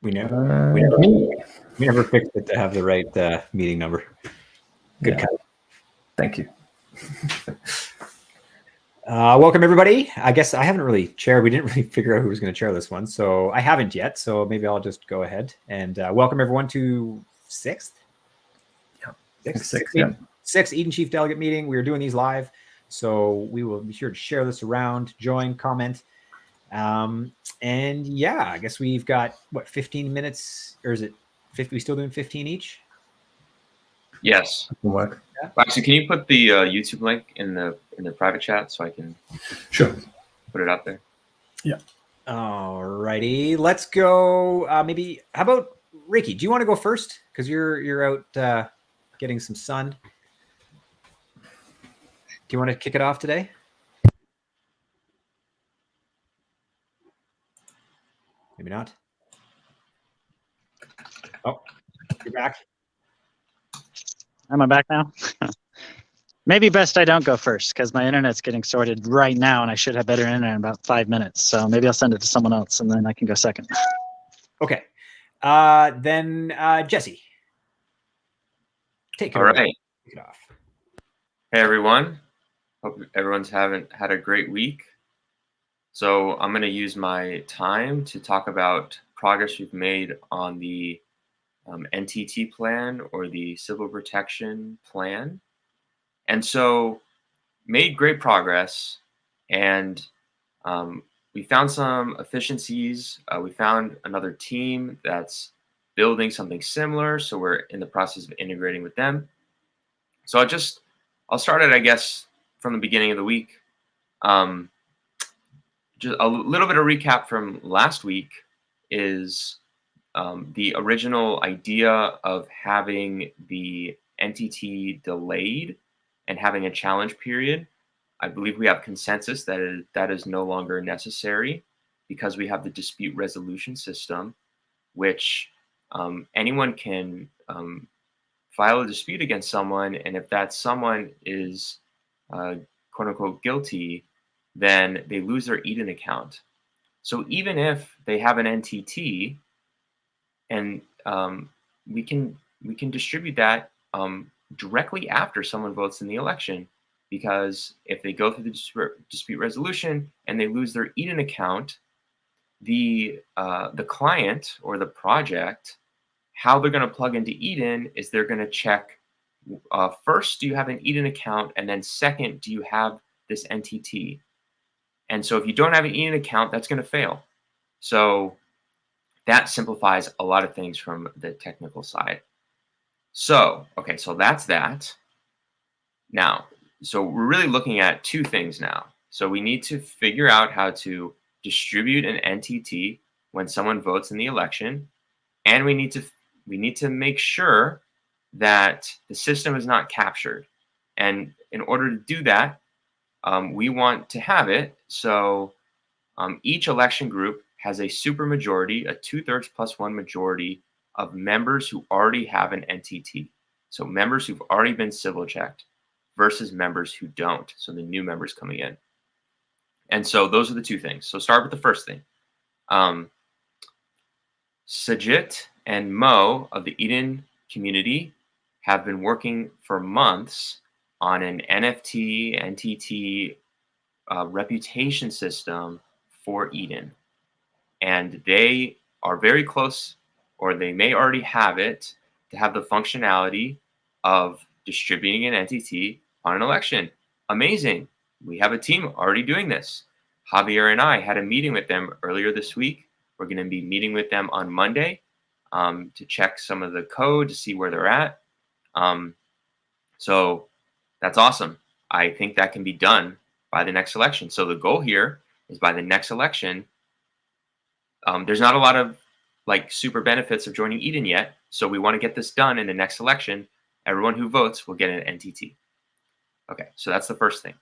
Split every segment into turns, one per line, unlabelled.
We never fixed it to have the right meeting number. Good cut.
Thank you.
Welcome, everybody. I guess I haven't really chaired. We didn't really figure out who was going to chair this one, so I haven't yet. So maybe I'll just go ahead and welcome everyone to sixth Eden Chief Delegate meeting. We are doing these live, so we will be sure to share this around, join, comment. And yeah, I guess we've got, what, 15 minutes, or is it 50? We still doing 15 each?
Yes.
Work.
Yeah. Actually, can you put the YouTube link in the private chat so I can put it up there?
Yeah.
All righty, let's go. Maybe, how about Ricky? Do you want to go first? Because you're out getting some sun. Do you want to kick it off today? Maybe not. Oh, you're back.
Am I back now? Maybe best I don't go first because my internet's getting sorted right now and I should have better internet in about 5 minutes. So maybe I'll send it to someone else and then I can go second.
Okay. Then Jesse. Take it
away.
All right. Take it off.
Hey, everyone. Hope everyone's had a great week. So I'm going to use my time to talk about progress we've made on the NTT plan, or the Civil Protection Plan. And so made great progress, and we found some efficiencies. We found another team that's building something similar, so we're in the process of integrating with them. So I'll start it, I guess, from the beginning of the week. Just a little bit of recap from last week is the original idea of having the NTT delayed and having a challenge period. I believe we have consensus that is no longer necessary because we have the dispute resolution system, which anyone can file a dispute against someone, and if that someone is quote unquote guilty, then they lose their Eden account. So even if they have an NTT, and we can distribute that directly after someone votes in the election, because if they go through the dispute resolution and they lose their Eden account, the client or the project, how they're going to plug into Eden is they're going to check first, do you have an Eden account, and then second, do you have this NTT? And so if you don't have an Eden account, that's going to fail. So that simplifies a lot of things from the technical side. So, okay, so that's that. Now, so we're really looking at two things now. So we need to figure out how to distribute an NTT when someone votes in the election, and we need to make sure that the system is not captured. And in order to do that, we want to have it so each election group has a supermajority, a 2/3 plus 1 majority of members who already have an NTT. So members who've already been civil checked versus members who don't. So the new members coming in. And so those are the two things. So start with the first thing. Sajit and Mo of the Eden community have been working for months on an NFT, NTT reputation system for Eden. And they are very close, or they may already have it, to have the functionality of distributing an NTT on an election. Amazing. We have a team already doing this. Javier and I had a meeting with them earlier this week. We're going to be meeting with them on Monday to check some of the code to see where they're at. So that's awesome. I think that can be done by the next election. So the goal here is by the next election. There's not a lot of super benefits of joining Eden yet, so we want to get this done in the next election. Everyone who votes will get an NTT. Okay, so that's the first thing.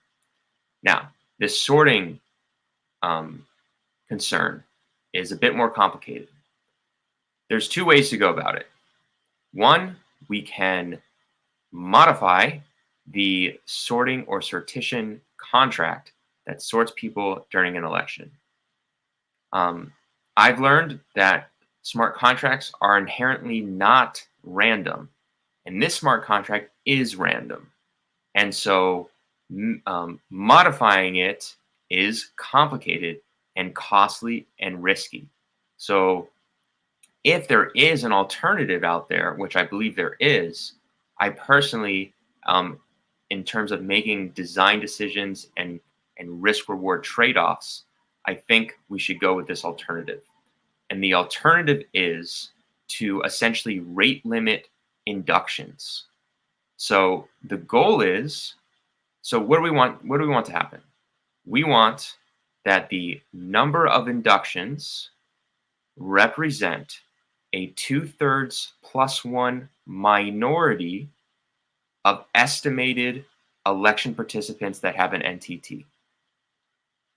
Now, this sorting concern is a bit more complicated. There's two ways to go about it. One, we can modify the sorting or sortition contract that sorts people during an election. I've learned that smart contracts are inherently not random, and this smart contract is random. And so modifying it is complicated and costly and risky. So if there is an alternative out there, which I believe there is, I personally, in terms of making design decisions and risk reward trade-offs, I think we should go with this alternative. And the alternative is to essentially rate limit inductions. So the goal is, so what do we want? What do we want to happen? We want that the number of inductions represent a 2/3 plus 1 minority of estimated election participants that have an NTT.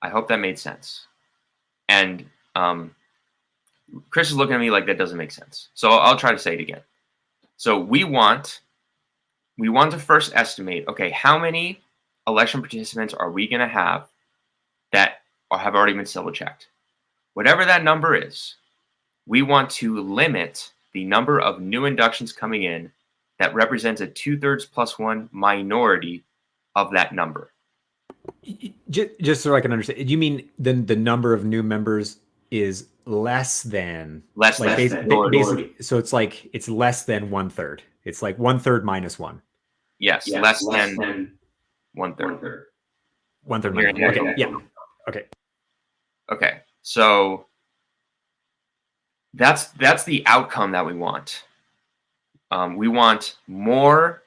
I hope that made sense. And Chris is looking at me like that doesn't make sense. So I'll try to say it again. So we want to first estimate, okay, how many election participants are we going to have that have already been civil checked? Whatever that number is, we want to limit the number of new inductions coming in that represents a 2/3 plus 1 minority of that number.
Just so I can understand, you mean the number of new members is less than basically, so it's like it's less than 1/3. It's like 1/3 minus 1.
Yes, less than 1/3.
1/3 minus 1. Okay, yeah. Okay.
So that's the outcome that we want. We want more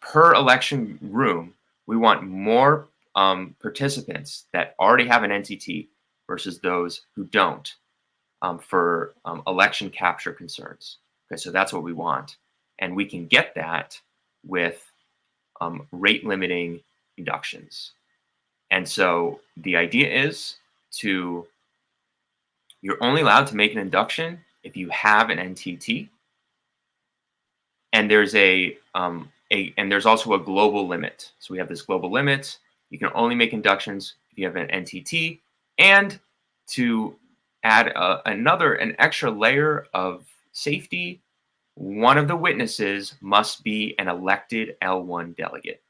per election room. We want more participants that already have an NTT versus those who don't for election capture concerns. Okay, so that's what we want. And we can get that with rate limiting inductions. And so the idea is you're only allowed to make an induction if you have an NTT. And there's and there's also a global limit. So we have this global limit. You can only make inductions if you have an NTT. And to add an extra layer of safety, one of the witnesses must be an elected L1 delegate.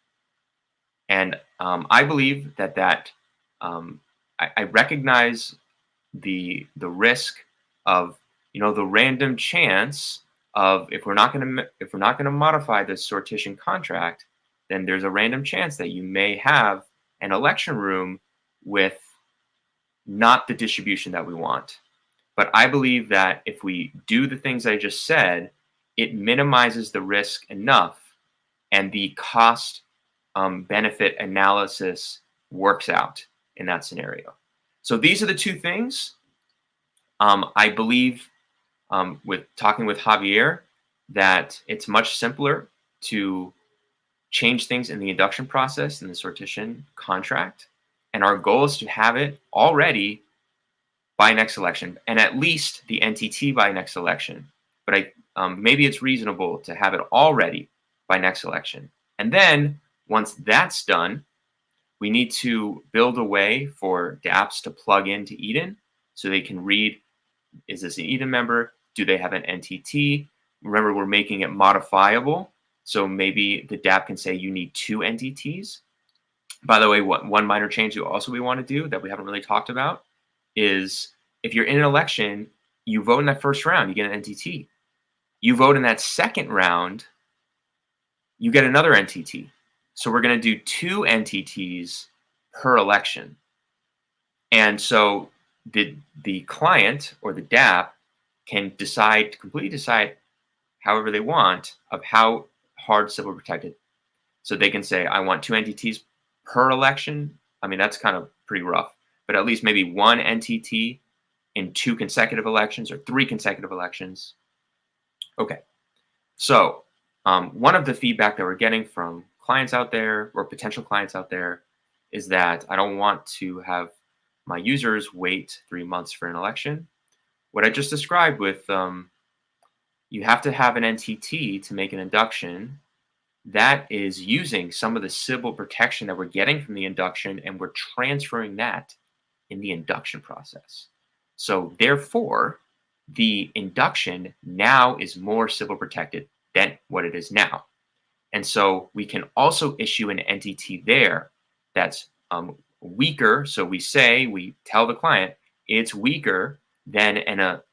And I believe that I recognize the risk of the random chance of if we're not going to modify this sortition contract, then there's a random chance that you may have an election room with not the distribution that we want. But I believe that if we do the things I just said, it minimizes the risk enough, and the cost benefit analysis works out in that scenario. So these are the two things. I believe, with talking with Javier, that it's much simpler to change things in the induction process in the sortition contract. And our goal is to have it already by next election, and at least the NTT by next election. But maybe it's reasonable to have it already by next election. And then once that's done, we need to build a way for dApps to plug into Eden so they can read, is this an Eden member? Do they have an NTT? Remember, we're making it modifiable. So maybe the dApp can say you need 2 NTTs. By the way, one minor change we want to do that we haven't really talked about is if you're in an election, you vote in that first round, you get an NTT. You vote in that second round, you get another NTT. So we're going to do 2 NTTs per election. And so the client or the dApp can completely decide however they want of how hard civil protected. So they can say, I want 2 NTTs per election. I mean, that's kind of pretty rough, but at least maybe 1 NTT in 2 consecutive elections or 3 consecutive elections. Okay. So one of the feedback that we're getting from clients out there or potential clients out there is that I don't want to have my users wait 3 months for an election. What I just described with you have to have an NTT to make an induction. That is using some of the civil protection that we're getting from the induction, and we're transferring that in the induction process. So therefore, the induction now is more civil protected than what it is now. And so we can also issue an entity there that's weaker. So we tell the client it's weaker than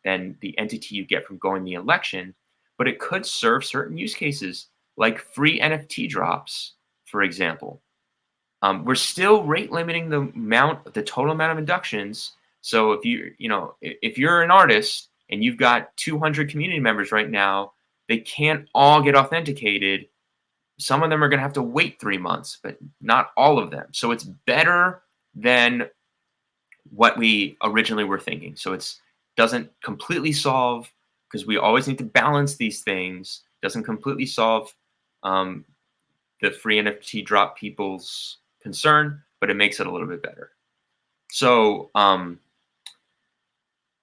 the entity you get from going the election, but it could serve certain use cases like free NFT drops, for example. We're still rate limiting the total amount of inductions. So if you're an artist and you've got 200 community members right now, they can't all get authenticated. Some of them are going to have to wait 3 months, but not all of them. So it's better than what we originally were thinking. So it doesn't completely solve, because we always need to balance these things. Doesn't completely solve the free NFT drop people's concern, but it makes it a little bit better. So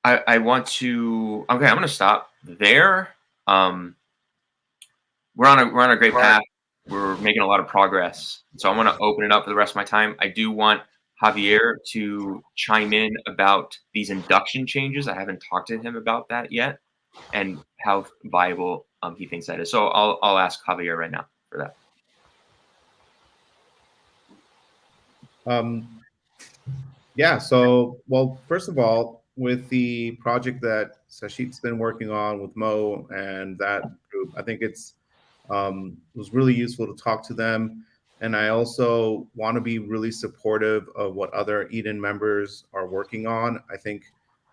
I want to, okay, I'm going to stop there. We're on a great path. We're making a lot of progress. So I want to open it up for the rest of my time. I do want Javier to chime in about these induction changes. I haven't talked to him about that yet, and how viable he thinks that is. So I'll ask Javier right now for that.
Yeah, so, well, first of all, with the project that Sashit's been working on with Mo and that group, I think it was really useful to talk to them. And I also want to be really supportive of what other Eden members are working on. I think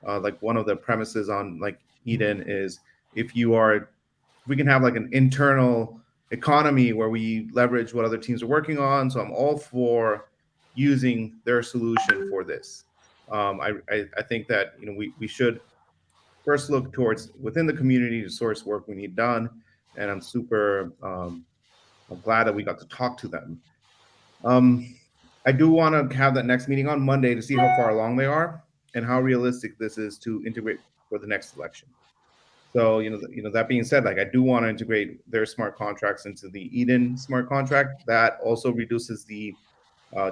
like one of the premises on like Eden is if we can have like an internal economy where we leverage what other teams are working on. So I'm all for using their solution for this. I think that we should first look towards within the community to source work we need done, and I'm super I'm glad that we got to talk to them. I do want to have that next meeting on Monday to see how far along they are and how realistic this is to integrate for the next election. So that being said, like I do want to integrate their smart contracts into the Eden smart contract. That also reduces the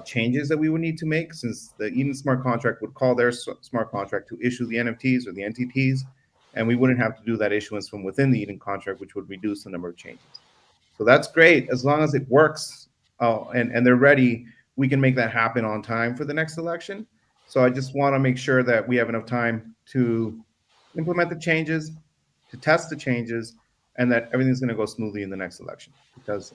changes that we would need to make, since the Eden smart contract would call their smart contract to issue the NFTs or the NTTs, and we wouldn't have to do that issuance from within the Eden contract, which would reduce the number of changes. So that's great as long as it works and they're ready. We can make that happen on time for the next election. So I just want to make sure that we have enough time to implement the changes, to test the changes, and that everything's going to go smoothly in the next election. Because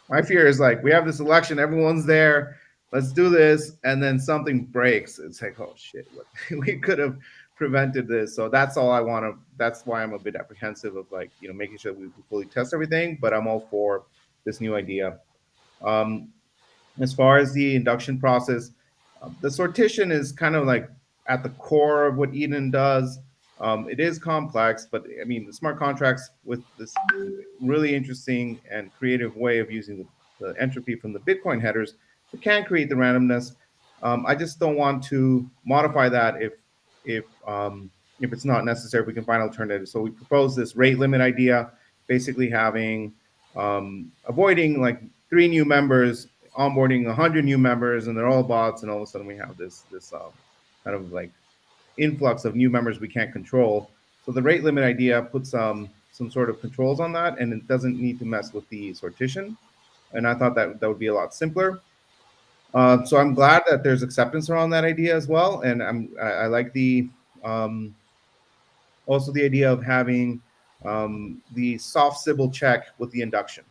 my fear is like we have this election, everyone's there, let's do this, and then something breaks. It's like, oh shit, we could have prevented this. So that's all I want to. That's why I'm a bit apprehensive of like making sure we fully test everything. But I'm all for this new idea. As far as the induction process, the sortition is kind of like at the core of what Eden does. It is complex, but I mean, the smart contracts with this really interesting and creative way of using the entropy from the Bitcoin headers, it can create the randomness. I just don't want to modify that if it's not necessary. We can find alternatives. So we propose this rate limit idea, basically having avoiding like 3 new members, onboarding 100 new members, and they're all bots, and all of a sudden we have this kind of like influx of new members we can't control. So the rate limit idea puts some sort of controls on that, and it doesn't need to mess with the sortition. And I thought that would be a lot simpler. So I'm glad that there's acceptance around that idea as well, and I like the also the idea of having the soft Sybil check with the induction,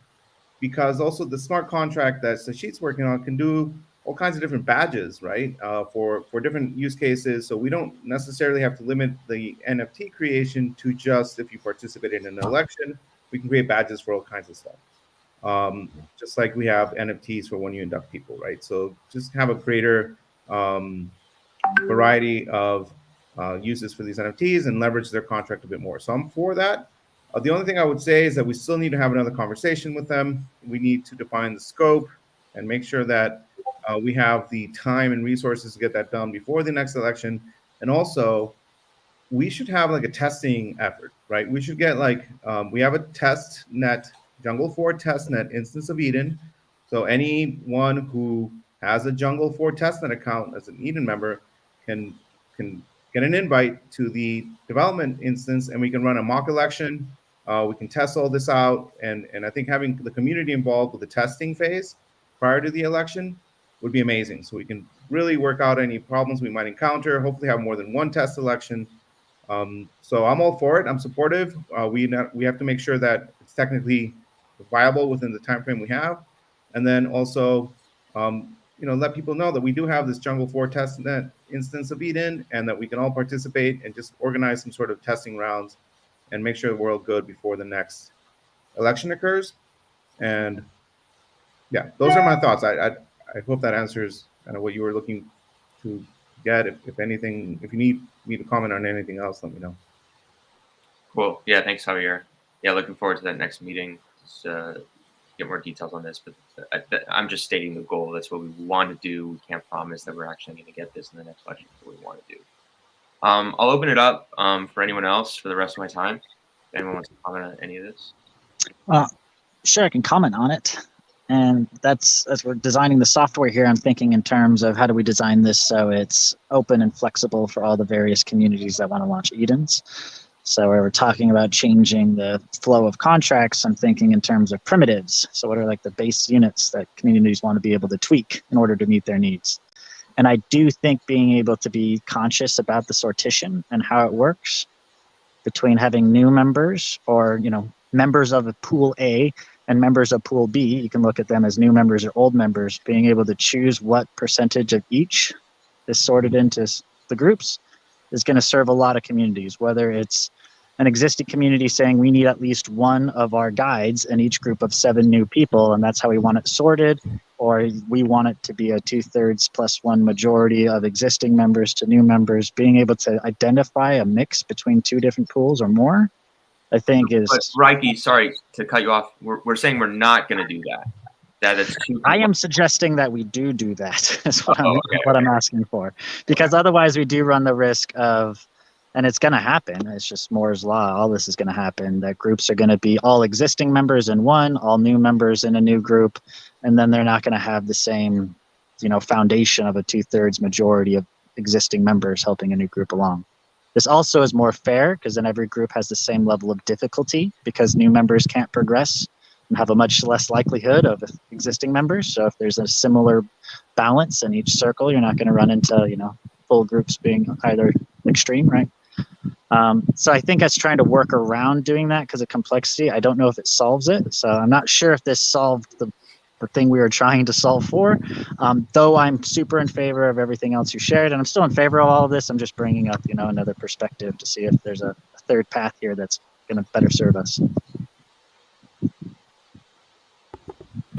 because also the smart contract that Sashit's working on can do all kinds of different badges, right? For different use cases. So we don't necessarily have to limit the NFT creation to just if you participated in an election. We can create badges for all kinds of stuff. Just like we have NFTs for when you induct people, right? So just have a greater variety of uses for these NFTs and leverage their contract a bit more. So I'm for that. The only thing I would say is that we still need to have another conversation with them. We need to define the scope and make sure that we have the time and resources to get that done before the next election. And also, we should have like a testing effort, right? We should get like, we have a test net, Jungle 4 test net instance of Eden. So anyone who has a Jungle 4 testnet account as an Eden member can get an invite to the development instance, and we can run a mock election. We can test all this out, and I think having the community involved with the testing phase prior to the election would be amazing. So we can really work out any problems we might encounter, hopefully have more than one test election. So I'm all for it. I'm supportive. We have to make sure that it's technically viable within the time frame we have, and then also, let people know that we do have this Jungle 4 testnet instance of Eden, and that we can all participate and just organize some sort of testing rounds and make sure we're all good before the next election occurs. And yeah, those are my thoughts. I hope that answers kind of what you were looking to get. If anything, if you need me to comment on anything else, let me know.
Cool. Yeah, thanks, Javier. Yeah, looking forward to that next meeting. Just get more details on this, but I'm just stating the goal. That's what we want to do. We can't promise that we're actually going to get this in the next election. That's what we want to do. I'll open it up for anyone else for the rest of my time. If anyone wants to comment on any of this.
Sure, I can comment on it. And that's, as we're designing the software here, I'm thinking in terms of how do we design this so it's open and flexible for all the various communities that want to launch Edens. So where we're talking about changing the flow of contracts, I'm thinking in terms of primitives. So what are like the base units that communities want to be able to tweak in order to meet their needs? And I do think being able to be conscious about the sortition and how it works between having new members or, members of a pool A and members of pool B, you can look at them as new members or old members, being able to choose what percentage of each is sorted into the groups is going to serve a lot of communities, whether it's an existing community saying we need at least one of our guides in each group of 7 new people, and that's how we want it sorted, or we want it to be a 2/3 +1 majority of existing members to new members, being able to identify a mix between 2 different pools or more, I think is...
But Reiki, sorry to cut you off. We're saying we're not going to do that. That it's too...
I am suggesting that we do that. Is what I'm asking for, because otherwise we do run the risk of, and it's going to happen. It's just Moore's law. All this is going to happen. That groups are going to be all existing members in one, all new members in a new group, and then they're not going to have the same, foundation of a 2/3 majority of existing members helping a new group along. This also is more fair because then every group has the same level of difficulty because new members can't progress and have a much less likelihood of existing members. So if there's a similar balance in each circle, you're not going to run into, full groups being either extreme, right? So I think it's trying to work around doing that because of complexity. I don't know if it solves it. So I'm not sure if this solved the thing we were trying to solve for, though I'm super in favor of everything else you shared, and I'm still in favor of all of this. I'm just bringing up, another perspective to see if there's a third path here that's going to better serve us.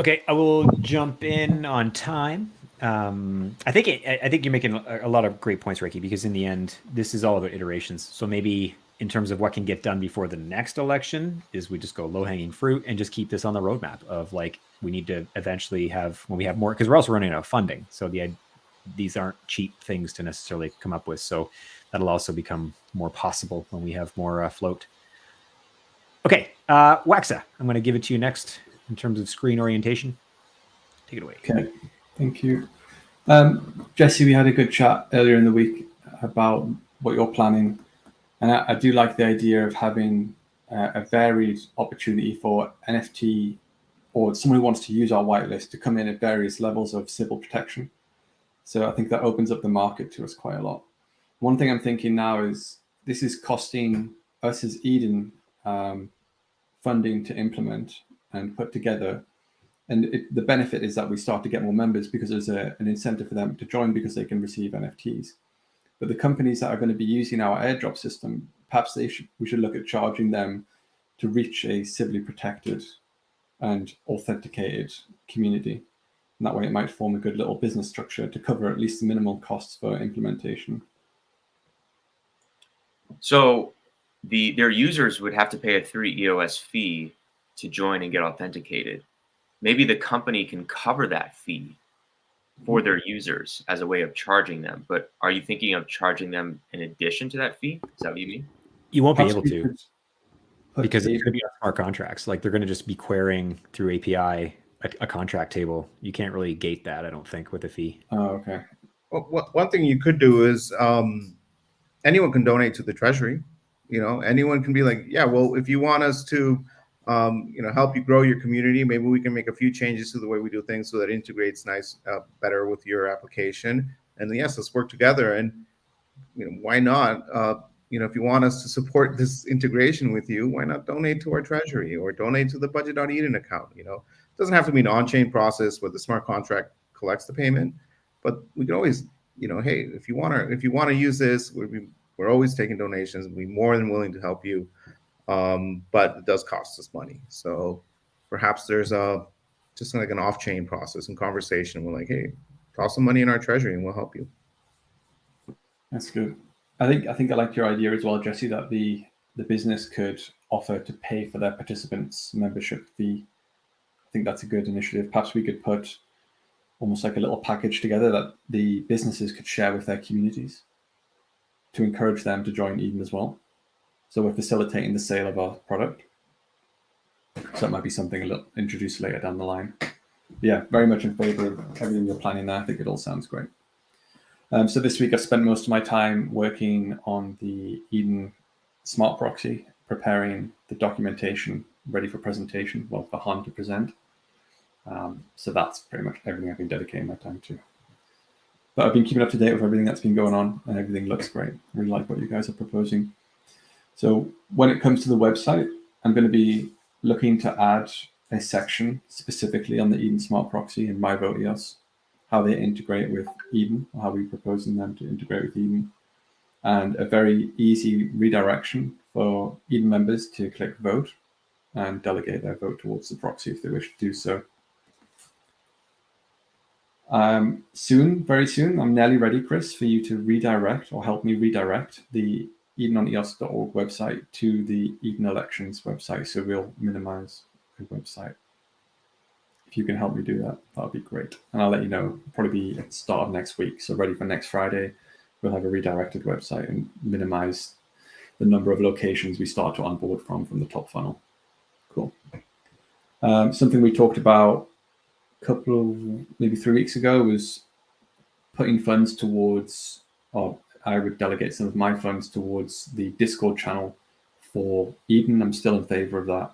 Okay, I will jump in on time. I think you're making a lot of great points, Ricky, because in the end, this is all about iterations. So maybe in terms of what can get done before the next election is we just go low-hanging fruit and just keep this on the roadmap of like, we need to eventually have, when we have more, because we're also running out of funding. So these aren't cheap things to necessarily come up with. So that'll also become more possible when we have more float. Okay, Waxa, I'm going to give it to you next in terms of screen orientation. Take it away.
Okay, thank you. Jesse, we had a good chat earlier in the week about what you're planning. And I do like the idea of having a varied opportunity for NFT or someone who wants to use our whitelist to come in at various levels of civil protection. So I think that opens up the market to us quite a lot. One thing I'm thinking now is this is costing us as Eden funding to implement and put together. And the benefit is that we start to get more members because there's an incentive for them to join because they can receive NFTs. But the companies that are going to be using our airdrop system, perhaps we should look at charging them to reach a civilly protected and authenticated community. And that way it might form a good little business structure to cover at least the minimal costs for implementation.
So their users would have to pay a 3 EOS fee to join and get authenticated. Maybe the company can cover that fee for their users as a way of charging them. But are you thinking of charging them in addition to that fee? Is that what you mean?
You won't be able to, because it's going to be on smart contracts. Like they're going to just be querying through API a contract table. You can't really gate that, I don't think, with a fee.
Oh, okay.
Well, one thing you could do is, and anyone can donate to the treasury. Anyone can be like, yeah, well, if you want us to help you grow your community, maybe we can make a few changes to the way we do things so that it integrates better with your application. And yes, let's work together. And why not? If you want us to support this integration with you, why not donate to our treasury or donate to the budget.eden account? It doesn't have to be an on-chain process where the smart contract collects the payment, but we can always, hey, if you want to use this, we're always taking donations. We'd be more than willing to help you. But it does cost us money. So perhaps there's just like an off-chain process and conversation. We're like, hey, toss some money in our treasury and we'll help you.
That's good. I think I like your idea as well, Jesse, that the business could offer to pay for their participants' membership fee. I think that's a good initiative. Perhaps we could put almost like a little package together that the businesses could share with their communities to encourage them to join Eden as well. So we're facilitating the sale of our product. So that might be something a little introduced later down the line. But yeah, very much in favor of everything you're planning there. I think it all sounds great. So this week I've spent most of my time working on the Eden Smart Proxy, preparing the documentation ready for presentation, well, for Han to present. So that's pretty much everything I've been dedicating my time to. But I've been keeping up to date with everything that's been going on, and everything looks great. I really like what you guys are proposing. So when it comes to the website, I'm going to be looking to add a section specifically on the Eden Smart Proxy and My Vote EOS, how they integrate with Eden, or how we're proposing them to integrate with Eden, and a very easy redirection for Eden members to click vote and delegate their vote towards the proxy if they wish to do so. Very soon, I'm nearly ready, Chris, for you to redirect or help me redirect the edenoneos.org website to the Eden Elections website. So we'll minimize the website. If you can help me do that, that'll be great. And I'll let you know, probably be at the start of next week. So ready for next Friday, we'll have a redirected website and minimize the number of locations we start to onboard from the top funnel. Cool. Something we talked about maybe 3 weeks ago was putting funds towards, or I would delegate some of my funds towards the Discord channel for Eden. I'm still in favor of that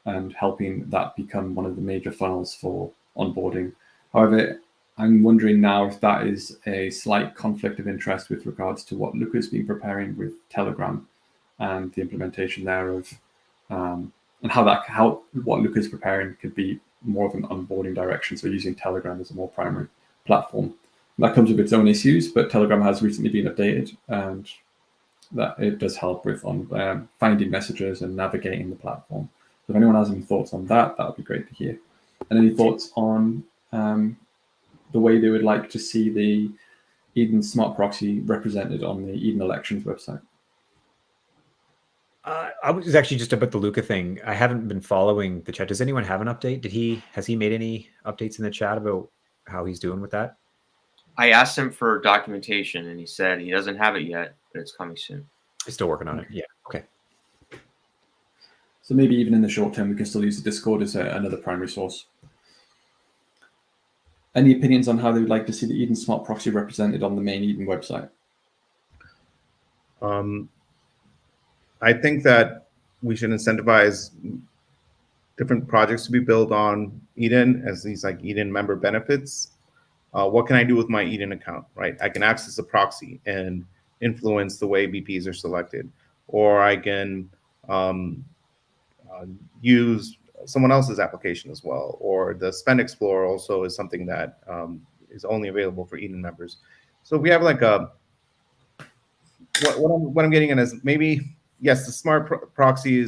and helping that become one of the major funnels for onboarding. However, I'm wondering now if that is a slight conflict of interest with regards to what Luca's been preparing with Telegram and the implementation there of, and how what Luca's preparing could be more of an onboarding direction. So using Telegram as a more primary platform. That comes with its own issues, but Telegram has recently been updated, and that it does help with finding messages and navigating the platform. So if anyone has any thoughts on that, that would be great to hear. And any thoughts on the way they would like to see the Eden Smart Proxy represented on the Eden Elections website?
I was actually just about the Luca thing. I haven't been following the chat. Does anyone have an update? Has he made any updates in the chat about how he's doing with that?
I asked him for documentation, and he said he doesn't have it yet, but it's coming soon.
He's still working on it. Yeah. Okay.
So maybe even in the short term, we can still use the Discord as another primary source. Any opinions on how they would like to see the Eden Smart Proxy represented on the main Eden website?
I think that we should incentivize different projects to be built on Eden as these like Eden member benefits. What can I do with my Eden account, right? I can access a proxy and influence the way BPs are selected, or I can use someone else's application as well, or the Spend Explorer also is something that is only available for Eden members. So we have like what I'm getting at is maybe, yes, the smart proxy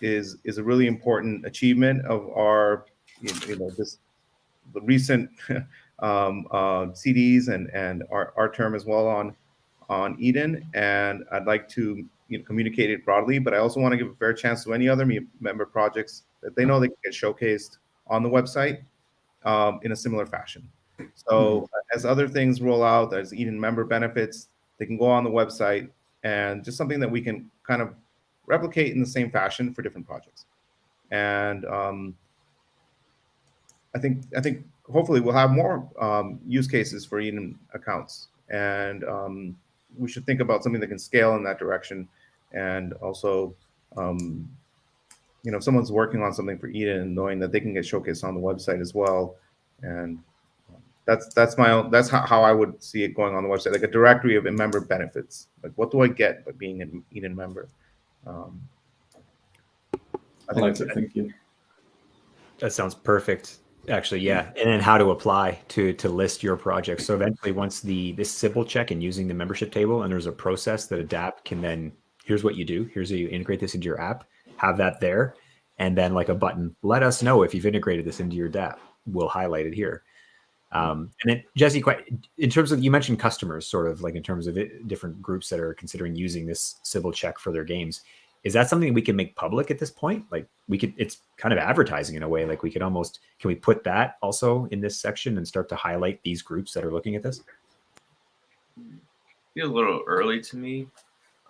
is a really important achievement of our, the recent CDs and our term as well on Eden, and I'd like to communicate it broadly, but I also want to give a fair chance to any other member projects that they know they can get showcased on the website in a similar fashion. So as other things roll out, as Eden member benefits, they can go on the website, and just something that we can kind of replicate in the same fashion for different projects. And I think hopefully we'll have more use cases for Eden accounts. And we should think about something that can scale in that direction. And also, if someone's working on something for Eden, knowing that they can get showcased on the website as well. And that's how I would see it going on the website, like a directory of member benefits. Like, what do I get by being an Eden member? I think
Thank you.
That sounds perfect. Actually, yeah. And then how to apply to list your project. So eventually, once this Sybil check and using the membership table, and there's a process that Adapt can then, here's what you do, here's how you integrate this into your app, have that there, and then like a button, let us know if you've integrated this into your DApp. We'll highlight it here. And then Jesse, in terms of, you mentioned customers, sort of like in terms of different groups that are considering using this Sybil check for their games. Is that something we can make public at this point? Like it's kind of advertising in a way. Like can we put that also in this section and start to highlight these groups that are looking at this?
Feel a little early to me.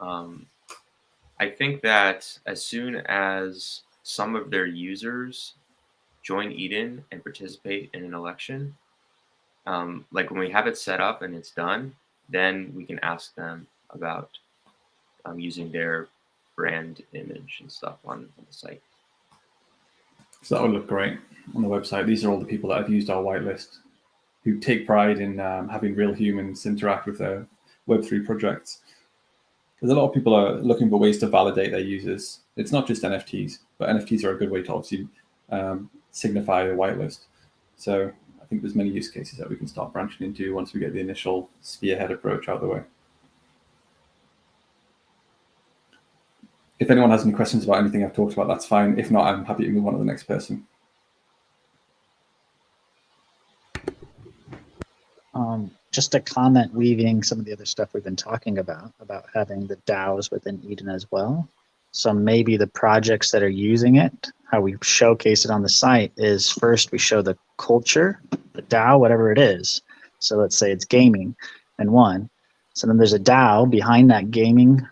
I think that as soon as some of their users join Eden and participate in an election, like when we have it set up and it's done, then we can ask them about using their brand image and stuff on the site.
So that would look great on the website. These are all the people that have used our whitelist, who take pride in having real humans interact with their Web3 projects. Because a lot of people are looking for ways to validate their users. It's not just NFTs, but NFTs are a good way to obviously signify a whitelist. So I think there's many use cases that we can start branching into once we get the initial spearhead approach out of the way. If anyone has any questions about anything I've talked about, that's fine. If not, I'm happy to move on to the next person.
Just a comment weaving some of the other stuff we've been talking about having the DAOs within Eden as well. So maybe the projects that are using it, how we showcase it on the site is first we show the culture, the DAO, whatever it is. So let's say it's gaming and one. So then there's a DAO behind that gaming,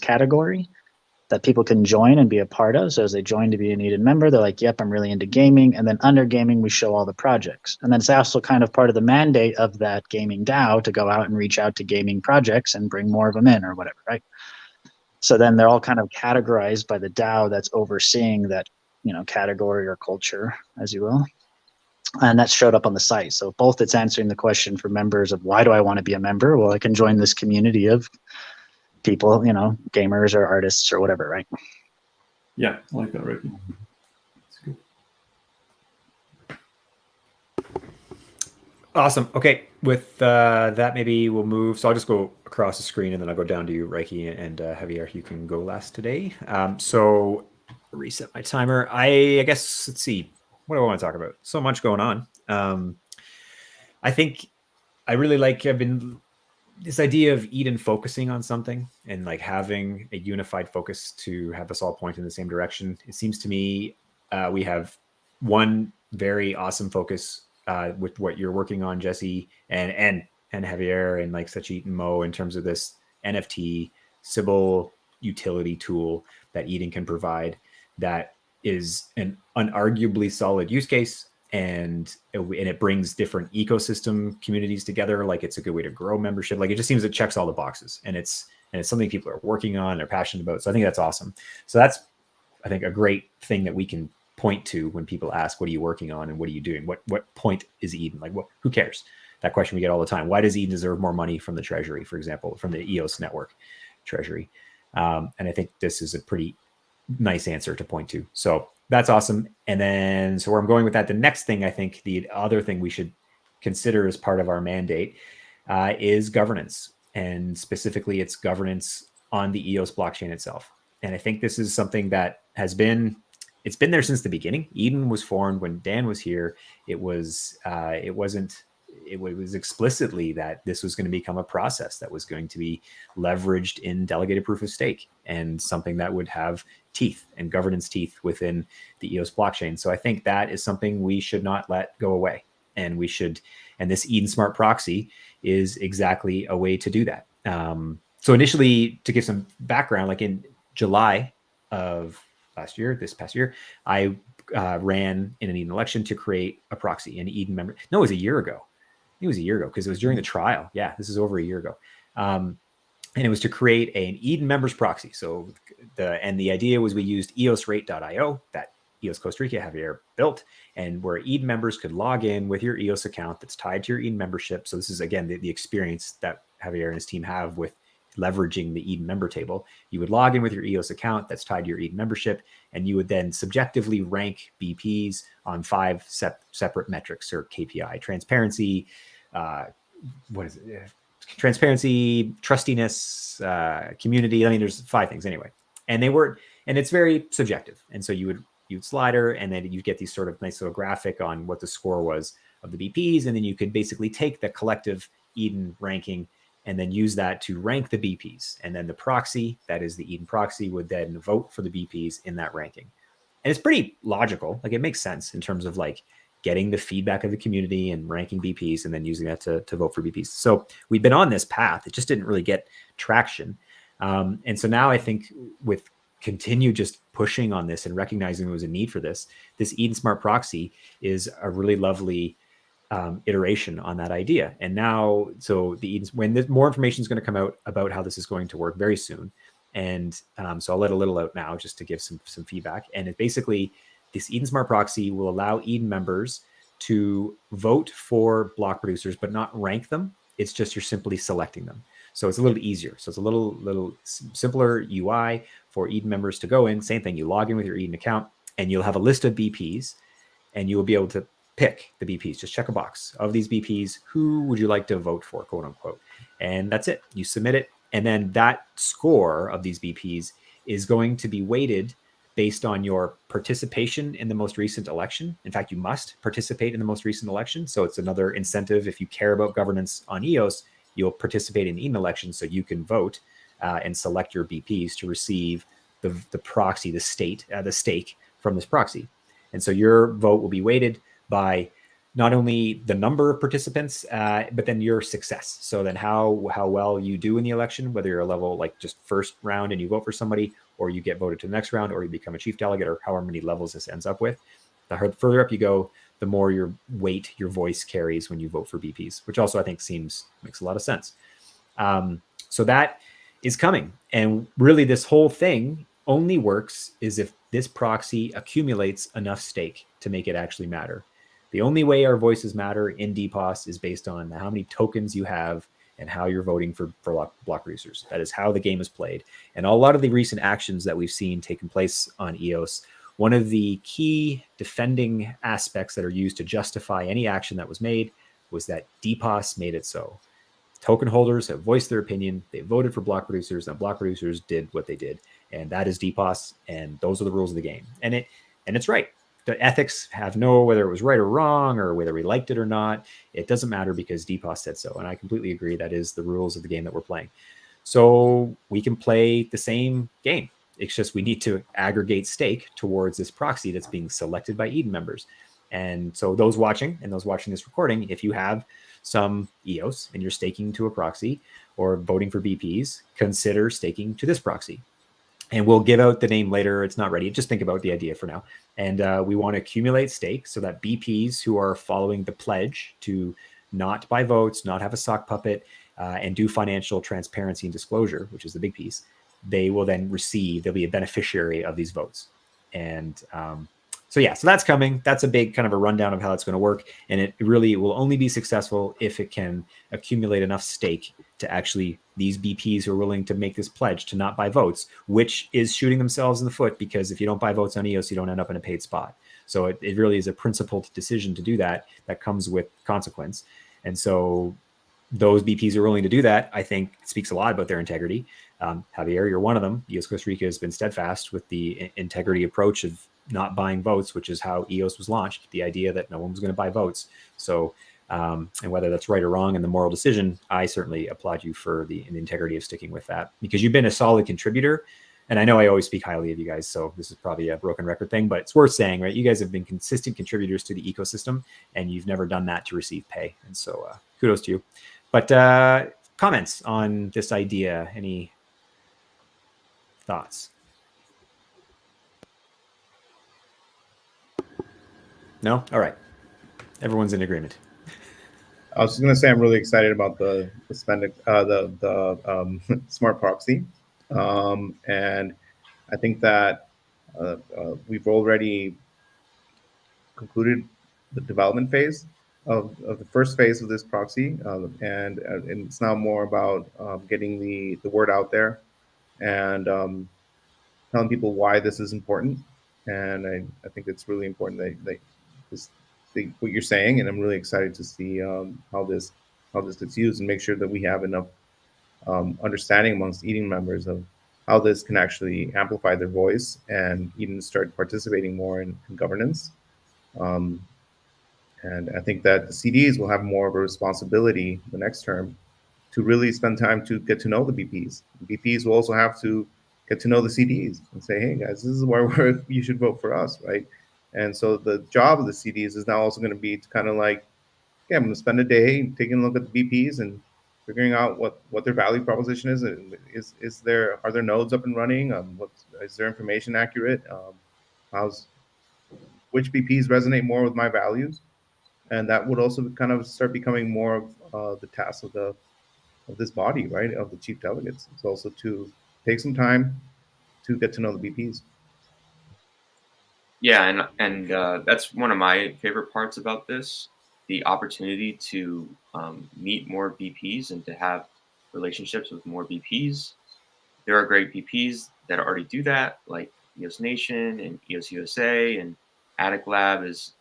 category that people can join and be a part of. So as they join to be a Eden member, they're like, yep, I'm really into gaming. And then under gaming, we show all the projects. And then it's also kind of part of the mandate of that gaming DAO to go out and reach out to gaming projects and bring more of them in or whatever, right? So then they're all kind of categorized by the DAO that's overseeing that, category or culture, as you will. And that showed up on the site. So both it's answering the question for members of why do I want to be a member? Well, I can join this community of people, gamers or artists or whatever, right?
Yeah, I like that, Ricky. That's good.
Awesome. Okay, with that, maybe we'll move. So I'll just go across the screen and then I'll go down to you, Reiki, and Javier. You can go last today. So reset my timer. I guess, let's see. What do I want to talk about? So much going on. I think I really like, this idea of Eden focusing on something and like having a unified focus to have us all point in the same direction. It seems to me we have one very awesome focus with what you're working on, Jesse, and Javier, and like Sachit and Mo, in terms of this NFT Sybil utility tool that Eden can provide that is an unarguably solid use case. And it brings different ecosystem communities together. Like it's a good way to grow membership. Like it just seems it checks all the boxes, and it's something people are working on, they're passionate about. So I think that's awesome. So that's, I think, a great thing that we can point to when people ask, what are you working on and what are you doing? What point is Eden? Like, who cares? That question we get all the time. Why does Eden deserve more money from the treasury, for example, from the EOS network treasury? And I think this is a pretty nice answer to point to. So that's awesome. And then, so where I'm going with that, the next thing, I think the other thing we should consider as part of our mandate is governance, and specifically its governance on the EOS blockchain itself. And I think this is something that it's been there since the beginning. Eden was formed when Dan was here. It was explicitly that this was going to become a process that was going to be leveraged in delegated proof of stake, and something that would have teeth and governance teeth within the EOS blockchain. So I think that is something we should not let go away. And this Eden Smart Proxy is exactly a way to do that. So initially, to give some background, like in July of this past year, I ran in an Eden election to create a proxy, an Eden member. No, it was a year ago. it was a year ago because it was during the trial. Yeah, this is over a year ago. And it was to create an Eden members proxy. So the idea was we used eosrate.io that EOS Costa Rica Javier built, and where Eden members could log in with your EOS account that's tied to your Eden membership. So this is, again, the experience that Javier and his team have with leveraging the Eden member table. You would log in with your EOS account that's tied to your Eden membership, and you would then subjectively rank BPs on 5 separate metrics or KPI: transparency, transparency, trustiness, community. I mean, there's 5 things anyway, and it's very subjective. And so you'd slider, and then you get these sort of nice little graphic on what the score was of the BPs, and then you could basically take the collective Eden ranking and then use that to rank the BPs. And then the proxy, that is the Eden proxy, would then vote for the BPs in that ranking. And it's pretty logical. Like, it makes sense in terms of like getting the feedback of the community and ranking BPs and then using that to vote for BPs. So we've been on this path. It just didn't really get traction. And so now I think with continue just pushing on this and recognizing there was a need for this Eden Smart Proxy is a really lovely iteration on that idea. And now, so the Eden, when more information is going to come out about how this is going to work very soon. And so I'll let a little out now just to give some feedback. And it basically, this Eden Smart Proxy will allow Eden members to vote for block producers, but not rank them. It's just you're simply selecting them. So it's a little easier. So it's a little simpler UI for Eden members to go in. Same thing, you log in with your Eden account and you'll have a list of BPs and you will be able to pick the BPs. Just check a box of these BPs. Who would you like to vote for, quote unquote? And that's it. You submit it. And then that score of these BPs is going to be weighted based on your participation in the most recent election. In fact, you must participate in the most recent election. So it's another incentive. If you care about governance on EOS, you'll participate in the Eden election so you can vote and select your BPs to receive the proxy, the stake from this proxy. And so your vote will be weighted by not only the number of participants, but then your success. So then how well you do in the election, whether you're a level like just first round and you vote for somebody, or you get voted to the next round, or you become a chief delegate, or however many levels this ends up with. The further up you go, the more your weight, your voice carries when you vote for BPs, which also I think makes a lot of sense. So that is coming. And really this whole thing only works is if this proxy accumulates enough stake to make it actually matter. The only way our voices matter in DPoS is based on how many tokens you have and how you're voting for block producers. That is how the game is played. And a lot of the recent actions that we've seen taking place on EOS, one of the key defending aspects that are used to justify any action that was made was that DPoS made it so. Token holders have voiced their opinion. They voted for block producers, and block producers did what they did. And that is DPoS, and those are the rules of the game. And it's right. The ethics have whether it was right or wrong, or whether we liked it or not. It doesn't matter because DPoS said so. And I completely agree. That is the rules of the game that we're playing. So we can play the same game. It's just we need to aggregate stake towards this proxy that's being selected by Eden members. And so those watching this recording, if you have some EOS and you're staking to a proxy or voting for BPs, consider staking to this proxy. And we'll give out the name later. It's not ready. Just think about the idea for now. And we want to accumulate stake so that BPs who are following the pledge to not buy votes, not have a sock puppet, and do financial transparency and disclosure, which is the big piece, they will then they'll be a beneficiary of these votes. And so that's coming. That's a big kind of a rundown of how it's going to work. And it really will only be successful if it can accumulate enough stake to actually these BPs who are willing to make this pledge to not buy votes, which is shooting themselves in the foot, because if you don't buy votes on EOS, you don't end up in a paid spot. So it really is a principled decision to do that comes with consequence. And so those BPs who are willing to do that, I think speaks a lot about their integrity. Javier, you're one of them. EOS Costa Rica has been steadfast with the integrity approach of not buying votes, which is how EOS was launched, the idea that no one was going to buy votes. So, and whether that's right or wrong in the moral decision, I certainly applaud you for the integrity of sticking with that, because you've been a solid contributor. And I know I always speak highly of you guys, so this is probably a broken record thing, but it's worth saying, right? You guys have been consistent contributors to the ecosystem, and you've never done that to receive pay. And so kudos to you. But comments on this idea? Any thoughts? No? All right. Everyone's in agreement.
I was just gonna say I'm really excited about the smart proxy, and I think that we've already concluded the development phase of the first phase of this proxy, and it's now more about getting the word out there and telling people why this is important. And I think it's really important that this what you're saying, and I'm really excited to see how this gets used and make sure that we have enough understanding amongst eating members of how this can actually amplify their voice and even start participating more in governance. Um, and I think that the CDs will have more of a responsibility the next term to really spend time to get to know the BPs. The BPs will also have to get to know the CDs and say, hey guys, this is where you should vote for us, right? And so the job of the CDs is now also going to be to kind of like, yeah, I'm going to spend a day taking a look at the BPs and figuring out what their value proposition is. Are their nodes up and running? Is their information accurate? Which BPs resonate more with my values? And that would also kind of start becoming more of the task of this body, right, of the chief delegates. It's also to take some time to get to know the BPs.
Yeah, and that's one of my favorite parts about this: the opportunity to meet more BPs and to have relationships with more BPs. There are great BPs that already do that, like EOS Nation and EOS USA, and Attic Lab is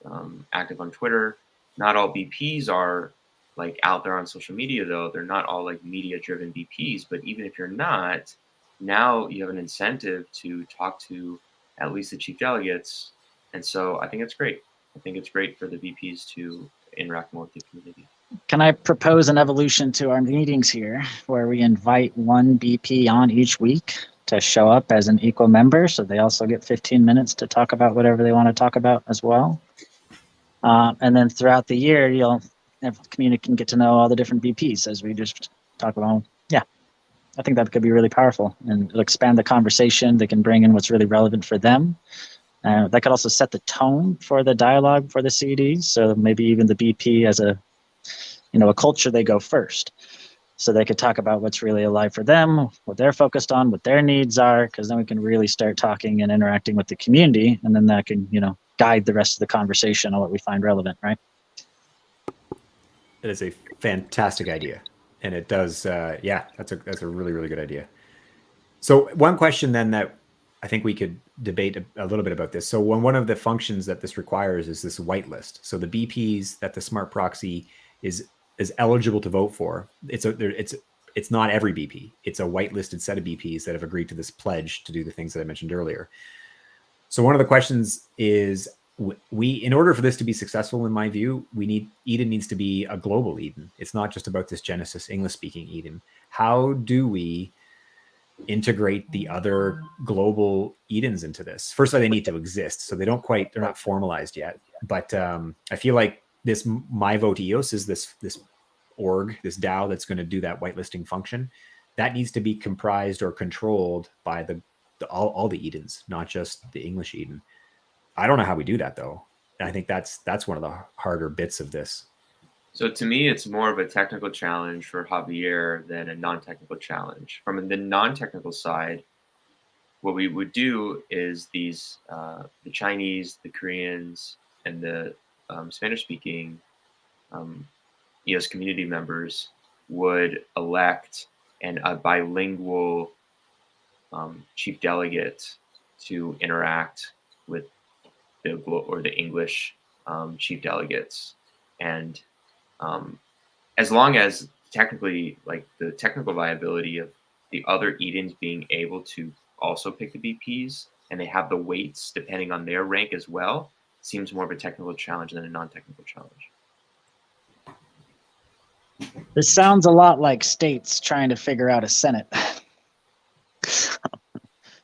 active on Twitter. Not all BPs are like out there on social media, though. They're not all like media-driven BPs. But even if you're not, now you have an incentive to talk to at least the chief delegates, and so I think it's great. I think it's great for the BPs to interact more with the community.
Can I propose an evolution to our meetings here where we invite one BP on each week to show up as an equal member, so they also get 15 minutes to talk about whatever they want to talk about as well? And then throughout the year, the community can get to know all the different BPs as we just talk about. Yeah, I think that could be really powerful, and it'll expand the conversation. They can bring in what's really relevant for them. That could also set the tone for the dialogue for the CDs. So maybe even the BP as a culture, they go first. So they could talk about what's really alive for them, what they're focused on, what their needs are, because then we can really start talking and interacting with the community. And then that can, guide the rest of the conversation on what we find relevant, right?
That is a fantastic idea. And it does, that's a really, really good idea. So one question then that I think we could debate a little bit about this. So one of the functions that this requires is this whitelist. So the BPs that the smart proxy is eligible to vote for, it's not every BP. It's a whitelisted set of BPs that have agreed to this pledge to do the things that I mentioned earlier. So one of the questions is, in order for this to be successful, in my view, Eden needs to be a global Eden. It's not just about this Genesis English-speaking Eden. How do we integrate the other global Edens into this? Firstly, they need to exist. So they're not formalized yet. But I feel like this My Vote EOS is this org, this DAO that's going to do that whitelisting function. That needs to be comprised or controlled by all the Edens, not just the English Eden. I don't know how we do that, though. I think that's one of the harder bits of this.
So to me, it's more of a technical challenge for Javier than a non-technical challenge. From the non-technical side, what we would do is the Chinese, the Koreans, and the Spanish-speaking EOS community members would elect a bilingual chief delegate to interact with the English chief delegates. And as long as technically, like the technical viability of the other Edens being able to also pick the BPs, and they have the weights depending on their rank as well, seems more of a technical challenge than a non-technical challenge.
This sounds a lot like states trying to figure out a Senate.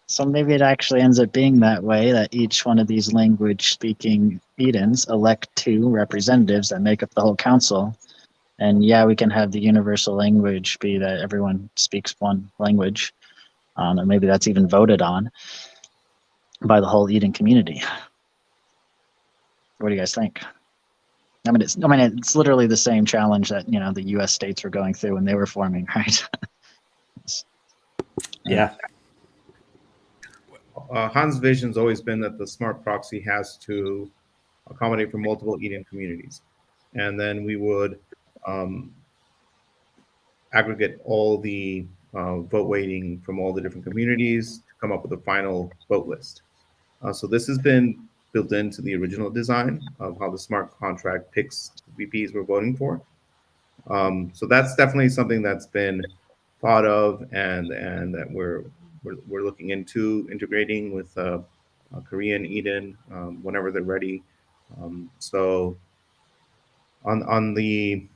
So maybe it actually ends up being that way, that each one of these language-speaking Edens elect 2 representatives that make up the whole council. And yeah, we can have the universal language be that everyone speaks one language. And maybe that's even voted on by the whole Eden community. What do you guys think? it's literally the same challenge that, the U.S. states were going through when they were forming, right?
Yeah.
Hans' vision's always been that the smart proxy has to accommodate for multiple Eden communities, and then we would aggregate all the vote weighting from all the different communities to come up with a final vote list. So this has been built into the original design of how the smart contract picks the VPs we're voting for. So that's definitely something that's been thought of, and that we're looking into integrating with Korean Eden whenever they're ready. So on the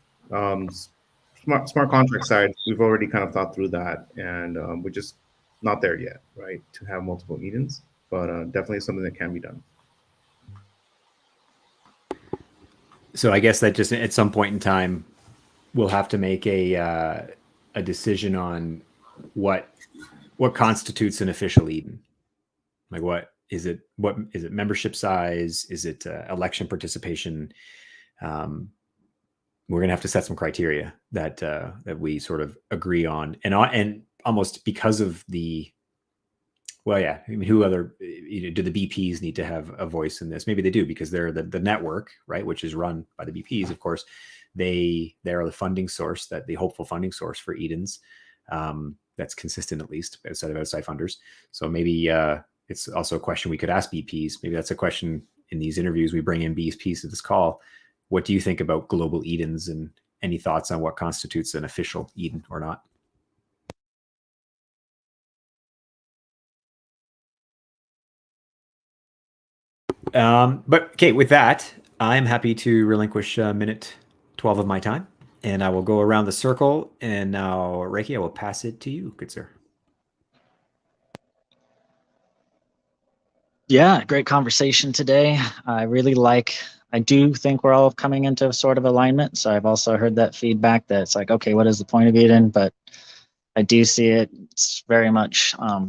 smart contract side, we've already kind of thought through that, and we're just not there yet, right? To have multiple Edens, but definitely something that can be done.
So I guess that just at some point in time, we'll have to make a decision on what constitutes an official Eden. Like, what is it? What is it? Membership size? Is it election participation? We're going to have to set some criteria that we sort of agree on, and almost because of the. Well, yeah. I mean, who other do the BPs need to have a voice in this? Maybe they do, because they're the network, right, which is run by the BPs. Of course, they are the funding source, the hopeful funding source for Edens. That's consistent, at least outside of outside funders. So maybe it's also a question we could ask BPs. Maybe that's a question in these interviews. We bring in BPs to this call. What do you think about global Edens, and any thoughts on what constitutes an official Eden or not? But okay, with that, I'm happy to relinquish minute 12 of my time, and I will go around the circle. And now, Reiki, I will pass it to you, good sir.
Yeah, great conversation today. I do think we're all coming into sort of alignment. So I've also heard that feedback that it's like, okay, what is the point of Eden? But I do see it's very much, I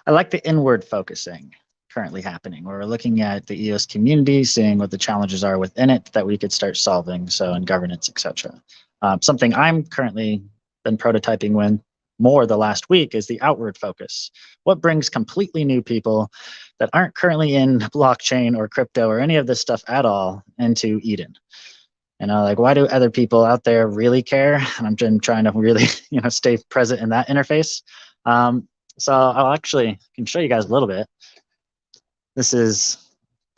like the inward focusing currently happening, where we're looking at the EOS community, seeing what the challenges are within it that we could start solving. So in governance, etc. Something I'm currently been prototyping with more the last week is the outward focus. What brings completely new people that aren't currently in blockchain or crypto or any of this stuff at all into Eden? Like, why do other people out there really care? And I'm just trying to really, stay present in that interface. So I'll can show you guys a little bit. This is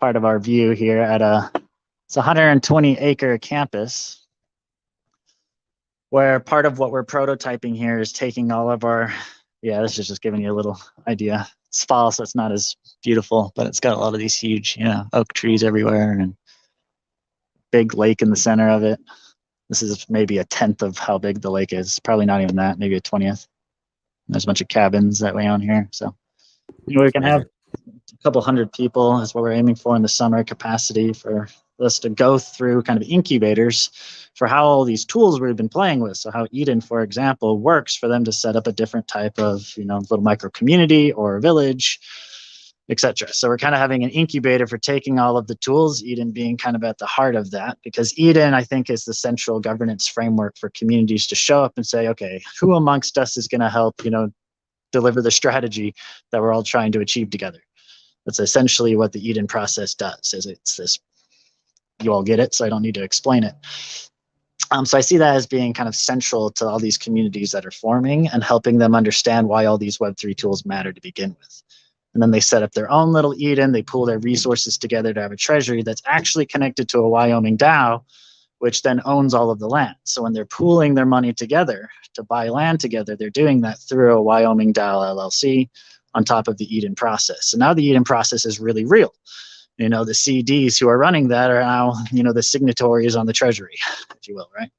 part of our view here at it's a 120-acre campus, where part of what we're prototyping here is taking all of our, this is just giving you a little idea. It's fall, so it's not as beautiful, but it's got a lot of these huge, oak trees everywhere and big lake in the center of it. This is maybe a 10th of how big the lake is. Probably not even that, maybe a 20th. There's a bunch of cabins that way on here. So we can have a couple hundred people is what we're aiming for in the summer capacity for us to go through kind of incubators for how all these tools we've been playing with. So how Eden, for example, works for them to set up a different type of, little micro community or village, etc. So we're kind of having an incubator for taking all of the tools, Eden being kind of at the heart of that, because Eden, I think, is the central governance framework for communities to show up and say, okay, who amongst us is going to help, deliver the strategy that we're all trying to achieve together? That's essentially what the Eden process does. Is it's this, you all get it, so I don't need to explain it. So I see that as being kind of central to all these communities that are forming and helping them understand why all these Web3 tools matter to begin with. And then they set up their own little Eden. They pool their resources together to have a treasury that's actually connected to a Wyoming DAO, which then owns all of the land. So when they're pooling their money together to buy land together, they're doing that through a Wyoming DAO LLC on top of the Eden process. So now the Eden process is really real. The CDs who are running that are now, the signatories on the treasury, if you will, right?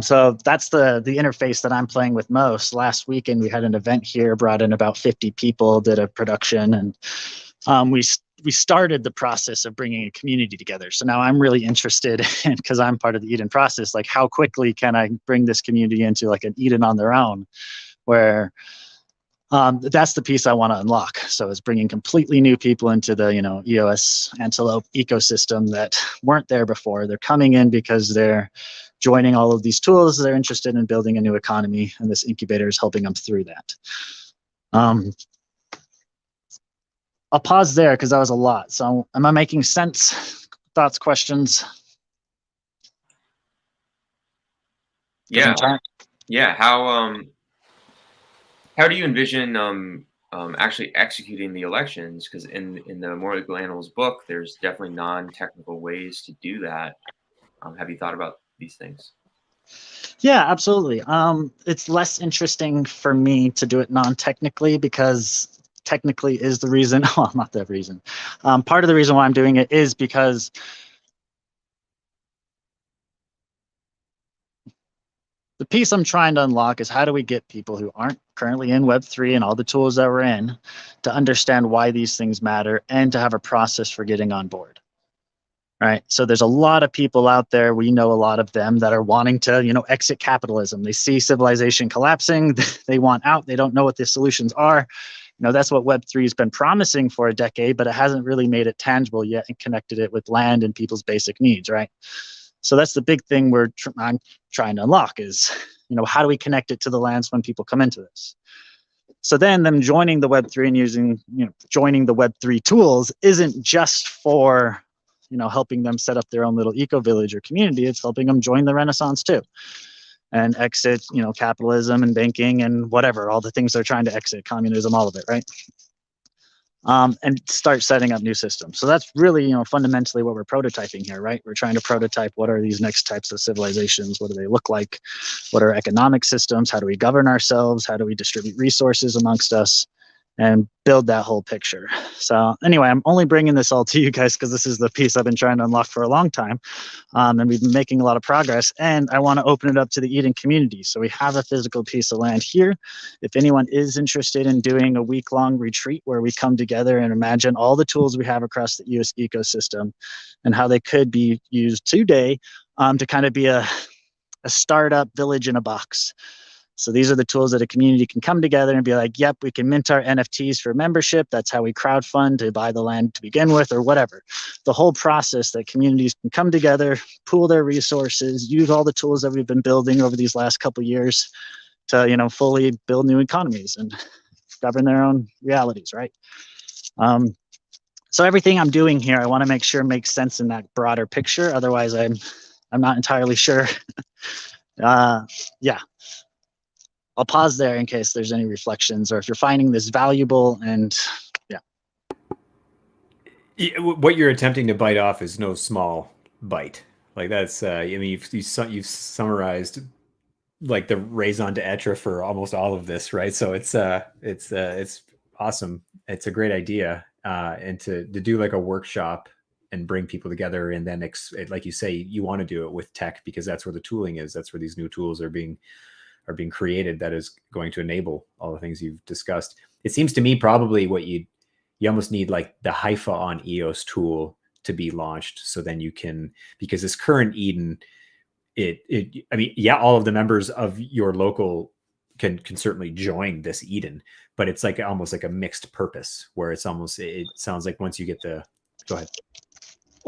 So that's the interface that I'm playing with most. Last weekend, we had an event here, brought in about 50 people, did a production, and we started the process of bringing a community together. So now I'm really interested in, because I'm part of the Eden process, like how quickly can I bring this community into like an Eden on their own, where That's the piece I want to unlock. So it's bringing completely new people into the, EOS Antelope ecosystem that weren't there before. They're coming in because they're joining all of these tools. They're interested in building a new economy, and this incubator is helping them through that. I'll pause there because that was a lot. So am I making sense? Thoughts, questions?
Yeah. Yeah. How do you envision actually executing the elections? Because in the More Legal Animals book, there's definitely non-technical ways to do that. Have you thought about these things?
Yeah, absolutely. It's less interesting for me to do it non-technically because technically is the reason, well, not the reason. Part of the reason why I'm doing it is because the piece I'm trying to unlock is how do we get people who aren't currently in Web3 and all the tools that we're in to understand why these things matter and to have a process for getting on board. Right. So there's a lot of people out there. We know a lot of them that are wanting to, exit capitalism. They see civilization collapsing. They want out. They don't know what the solutions are. That's what Web3 has been promising for a decade, but it hasn't really made it tangible yet and connected it with land and people's basic needs. Right. So that's the big thing I'm trying to unlock is, how do we connect it to the lands when people come into this? So then them joining the Web3 and joining the Web3 tools isn't just for, helping them set up their own little eco village or community. It's helping them join the Renaissance too and exit, capitalism and banking and whatever, all the things they're trying to exit, communism, all of it, right? And start setting up new systems. So that's really, fundamentally what we're prototyping here, right? We're trying to prototype what are these next types of civilizations? What do they look like? What are economic systems? How do we govern ourselves? How do we distribute resources amongst us? And build that whole picture. So anyway, I'm only bringing this all to you guys because this is the piece I've been trying to unlock for a long time. And we've been making a lot of progress. And I want to open it up to the Eden community. So we have a physical piece of land here. If anyone is interested in doing a week-long retreat where we come together and imagine all the tools we have across the EOS ecosystem and how they could be used today to kind of be a startup village in a box. So these are the tools that a community can come together and be like, yep, we can mint our NFTs for membership. That's how we crowdfund to buy the land to begin with or whatever. The whole process that communities can come together, pool their resources, use all the tools that we've been building over these last couple of years to, fully build new economies and govern their own realities, right? So everything I'm doing here, I want to make sure makes sense in that broader picture. Otherwise, I'm not entirely sure. Yeah. I'll pause there in case there's any reflections or if you're finding this valuable and yeah.
What you're attempting to bite off is no small bite. Like that's, you've summarized like the raison d'etre for almost all of this, right? So it's awesome. It's a great idea. And to do like a workshop and bring people together and then like you say, you want to do it with tech because that's where the tooling is. That's where these new tools are being created that is going to enable all the things you've discussed. It seems to me probably what you almost need like the Haifa on EOS tool to be launched. So then you can, because this current Eden, all of the members of your local can certainly join this Eden, but it's like almost like a mixed purpose where it sounds like once you get go ahead.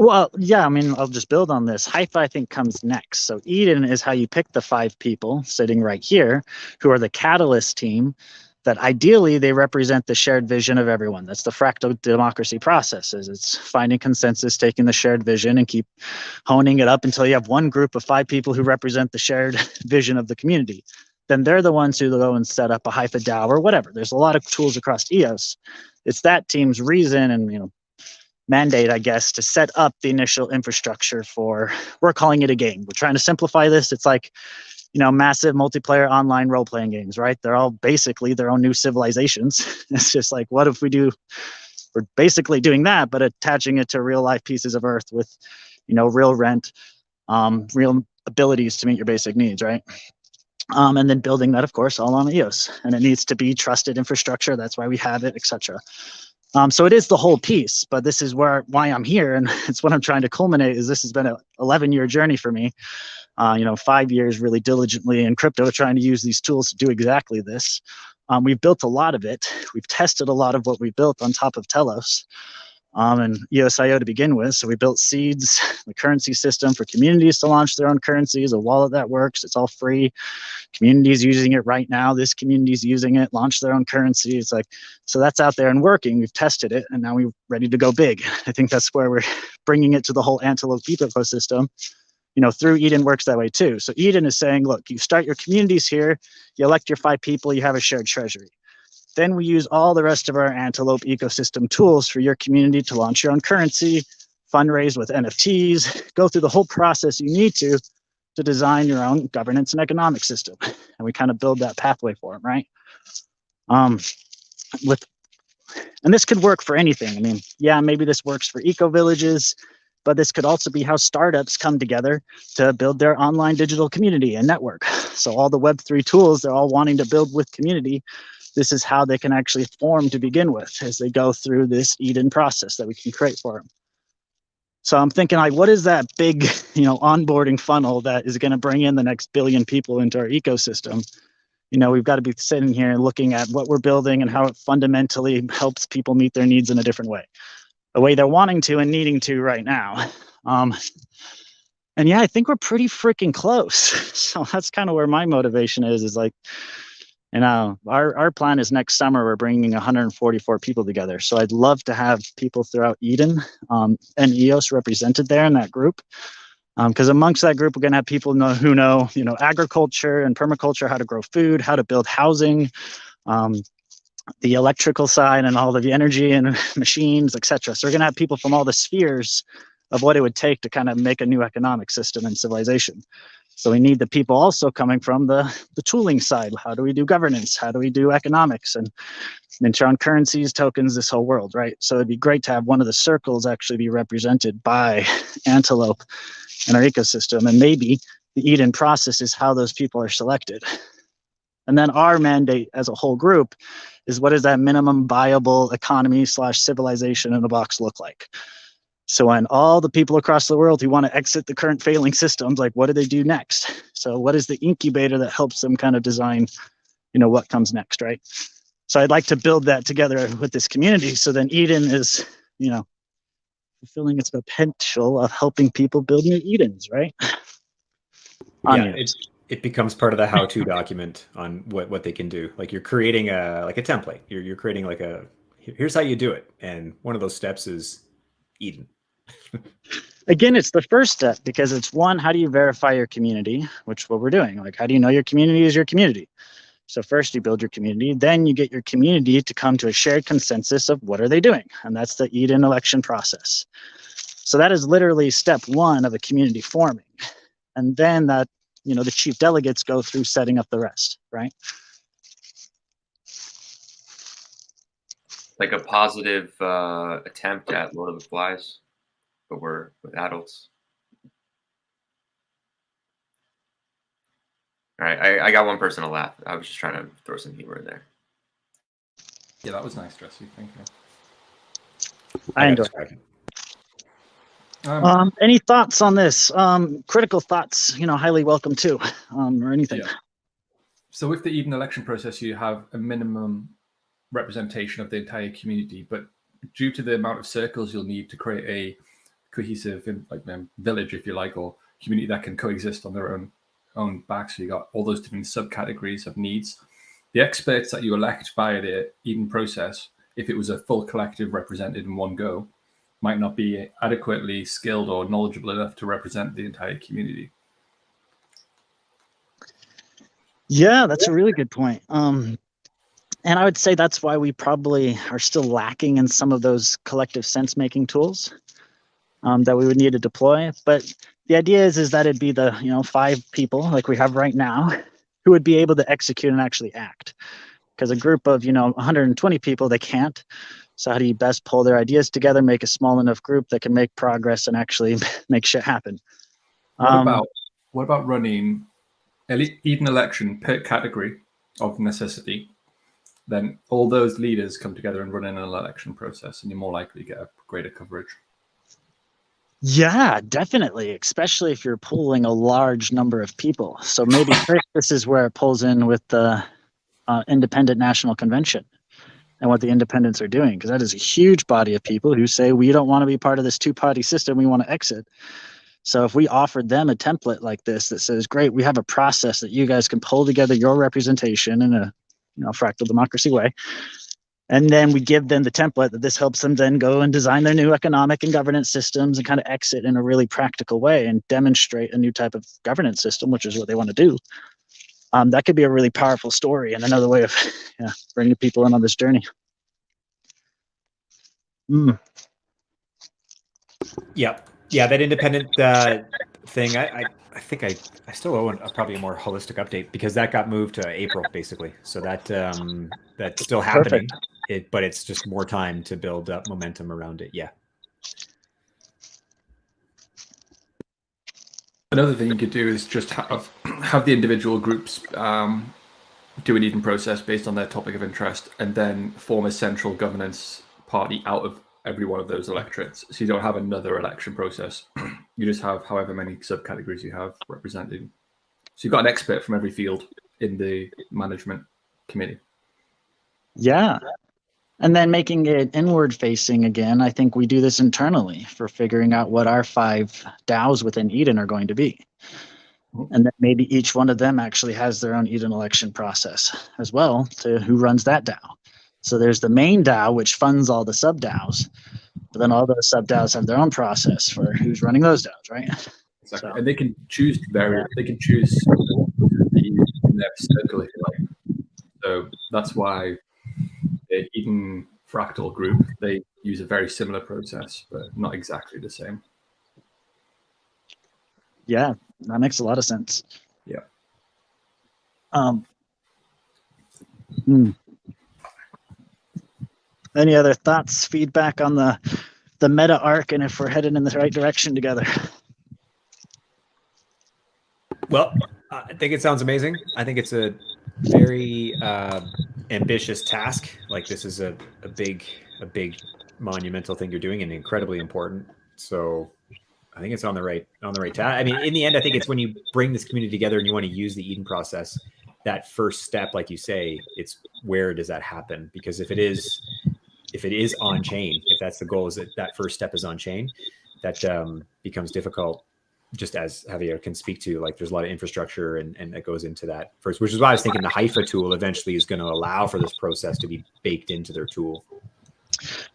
Well, yeah, I'll just build on this. Haifa, I think, comes next. So Eden is how you pick the 5 people sitting right here who are the catalyst team that ideally they represent the shared vision of everyone. That's the fractal democracy process. It's finding consensus, taking the shared vision and keep honing it up until you have one group of 5 people who represent the shared vision of the community. Then they're the ones who go and set up a Haifa DAO or whatever. There's a lot of tools across EOS. It's that team's reason and, mandate, I guess, to set up the initial infrastructure for, we're calling it a game. We're trying to simplify this. It's like, massive multiplayer online role-playing games, right? They're all basically their own new civilizations. It's just like, what if we're basically doing that, but attaching it to real life pieces of Earth with, real rent, real abilities to meet your basic needs, right? And then building that, of course, all on EOS. And it needs to be trusted infrastructure. That's why we have it, etc. So it is the whole piece, but this is why I'm here, and it's what I'm trying to culminate. Is this has been an 11-year journey for me. 5 years really diligently in crypto, trying to use these tools to do exactly this. We've built a lot of it. We've tested a lot of what we built on top of Telos and EOS.io to begin with. So we built seeds, the currency system for communities to launch their own currencies, a wallet that works. It's all free. Communities using it right now. This community's using it, launch their own currency. It's like, so that's out there and working. We've tested it, and now we're ready to go big. I think that's where we're bringing it to the whole Antelope ecosystem. Through Eden works that way too. So Eden is saying, look, you start your communities here, you elect your 5 people, you have a shared treasury. Then we use all the rest of our Antelope ecosystem tools for your community to launch your own currency, fundraise with NFTs, go through the whole process you need to design your own governance and economic system. And we kind of build that pathway for them, right? And this could work for anything. I mean, yeah, maybe this works for eco-villages, but this could also be how startups come together to build their online digital community and network. So all the Web3 tools, they're all wanting to build with community. This is how they can actually form to begin with as they go through this Eden process that we can create for them. So I'm thinking, like, what is that big, onboarding funnel that is going to bring in the next billion people into our ecosystem? We've got to be sitting here and looking at what we're building and how it fundamentally helps people meet their needs in a different way, a way they're wanting to and needing to right now. And yeah, I think we're pretty freaking close. So that's kind of where my motivation is like, our plan is next summer, we're bringing 144 people together. So I'd love to have people throughout Eden and EOS represented there in that group. Because amongst that group, we're going to have people who know agriculture and permaculture, how to grow food, how to build housing, the electrical side and all of the energy and machines, etc. So we're going to have people from all the spheres of what it would take to kind of make a new economic system and civilization. So we need the people also coming from the tooling side. How do we do governance? How do we do economics and on currencies, tokens, this whole world, right? So it'd be great to have one of the circles actually be represented by Antelope in our ecosystem. And maybe the Eden process is how those people are selected. And then our mandate as a whole group is, what does that minimum viable economy / civilization in a box look like? So when all the people across the world who want to exit the current failing systems, like, what do they do next? So what is the incubator that helps them kind of design, what comes next, right? So I'd like to build that together with this community. So then Eden is, fulfilling its potential of helping people build new Edens, right?
Yeah, it becomes part of the how-to document on what they can do. Like, you're creating a template. You're creating here's how you do it. And one of those steps is Eden.
Again, it's the first step, because it's one, how do you verify your community, which is what we're doing. Like, how do you know your community is your community? So first you build your community, then you get your community to come to a shared consensus of what are they doing. And that's the Eden election process. So that is literally step one of a community forming. And then that, the chief delegates go through setting up the rest, right?
Like a positive attempt at Lord of the Flies, but we're with adults. All right, I got one person to laugh. I was just trying to throw some humor in there.
Yeah, that was nice, Jesse. Thank you.
I enjoyed it. Any thoughts on this? Critical thoughts, highly welcome too, or anything.
Yeah. So with the Eden election process, you have a minimum representation of the entire community, but due to the amount of circles you'll need to create a cohesive village, if you like, or community that can coexist on their own back, so you got all those different subcategories of needs. The experts that you elect via the Eden process, if it was a full collective represented in one go, might not be adequately skilled or knowledgeable enough to represent the entire community.
Yeah, that's a really good point. And I would say that's why we probably are still lacking in some of those collective sense-making tools that we would need to deploy. But the idea is that it'd be the 5 people like we have right now who would be able to execute and actually act. Because a group of 120 people, they can't. So how do you best pull their ideas together, make a small enough group that can make progress and actually make shit happen?
What about running Eden election per category of necessity? Then all those leaders come together and run in an election process, and you're more likely to get a greater coverage.
Yeah, definitely, especially if you're pulling a large number of people. So maybe first, this is where it pulls in with the independent national convention and what the independents are doing, because that is a huge body of people who say we don't want to be part of this two-party system, we want to exit. So if we offered them a template like this that says, great, we have a process that you guys can pull together your representation in a fractal democracy way, and then we give them the template that this helps them then go and design their new economic and governance systems and kind of exit in a really practical way and demonstrate a new type of governance system, which is what they want to do. That could be a really powerful story and another way of bringing people in on this journey.
Yeah, that independent thing. I think I still owe probably a more holistic update, because that got moved to April basically. So that's still happening. But it's just more time to build up momentum around it. Yeah.
Another thing you could do is just have the individual groups do an Eden process based on their topic of interest, and then form a central governance party out of every one of those electorates. So you don't have another election process. You just have however many subcategories you have represented. So you've got an expert from every field in the management committee.
Yeah. And then making it inward facing again, I think we do this internally for figuring out what our 5 DAOs within Eden are going to be. And then maybe each one of them actually has their own Eden election process as well, to who runs that DAO. So there's the main DAO, which funds all the sub DAOs, but then all those sub DAOs have their own process for who's running those DAOs, right?
Exactly. So, and they can choose they can choose in their circle if you like. So that's why the Eden fractal group, they use a very similar process, but not exactly the same.
Yeah, that makes a lot of sense.
Yeah.
Any other thoughts, feedback on the meta arc, and if we're headed in the right direction together?
Well, I think it sounds amazing. I think it's a very ambitious task. Like, this is a big monumental thing you're doing, and incredibly important. So I think it's on the right track. I mean, in the end, I think it's when you bring this community together and you want to use the Eden process, that first step, like you say, it's where does that happen? Because if it is on chain, if that's the goal, is that first step is on chain, that becomes difficult. Just as Javier can speak to, like, there's a lot of infrastructure and that goes into that first, which is why I was thinking the Haifa tool eventually is going to allow for this process to be baked into their tool.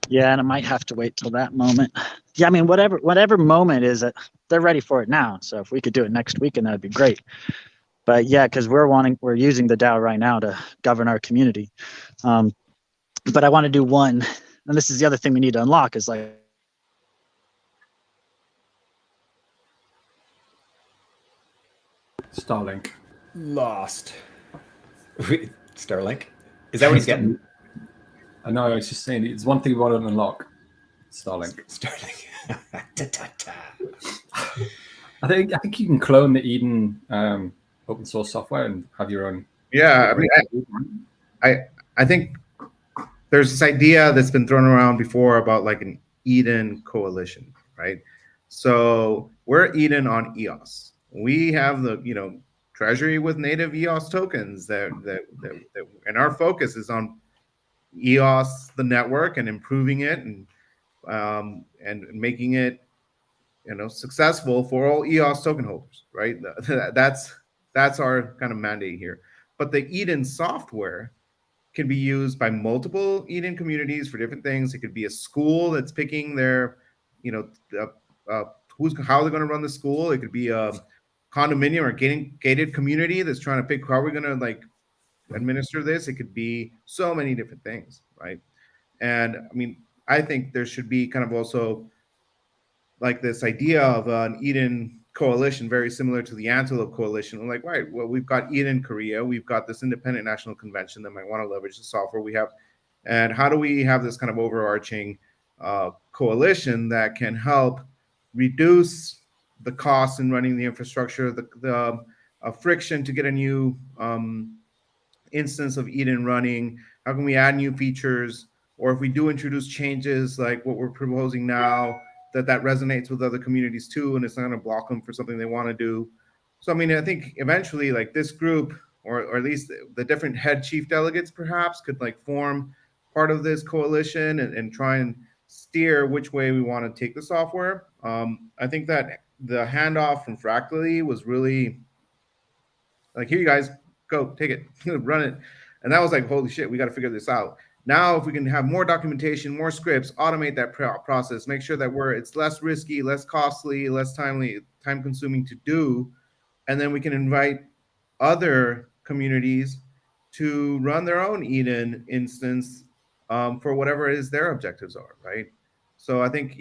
Yeah, and it might have to wait till that moment. Yeah, I mean, whatever moment is it, they're ready for it now. So if we could do it next week, and that'd be great. But yeah, because we're using the DAO right now to govern our community. But I want to do one, and this is the other thing we need to unlock, is like,
Starlink.
Lost. Starlink? Is that what he's getting?
I know, I was just saying, it's one thing we want to unlock. Starlink. I think you can clone the Eden open source software and have your own.
Yeah, I mean, I think there's this idea that's been thrown around before about like an Eden coalition, right? So we're Eden on EOS. We have the treasury with native EOS tokens that and our focus is on EOS, the network, and improving it and making it successful for all EOS token holders, right? That's our kind of mandate here. But the Eden software can be used by multiple Eden communities for different things. It could be a school that's picking their, how they're going to run the school. It could be a condominium or gated community that's trying to pick how we're going to administer this. It could be so many different things, right? And I mean, I think there should be kind of also like this idea of an Eden coalition, very similar to the Antelope coalition. We're like, right, well, we've got Eden Korea, we've got this independent national convention that might want to leverage the software we have, and how do we have this kind of overarching coalition that can help reduce the costs in running the infrastructure, the friction to get a new instance of Eden running? How can we add new features? Or if we do introduce changes like what we're proposing now, that resonates with other communities too, and it's not going to block them for something they want to do. So I mean, I think eventually, like, this group or at least the different head chief delegates perhaps could like form part of this coalition and try and steer which way we want to take the software. I think that the handoff from Fractally was really like, here you guys go, take it, run it. And that was like, holy shit, we got to figure this out. Now, if we can have more documentation, more scripts, automate that process, make sure that it's less risky, less costly, less time consuming to do, and then we can invite other communities to run their own Eden instance for whatever it is their objectives are, right? So I think,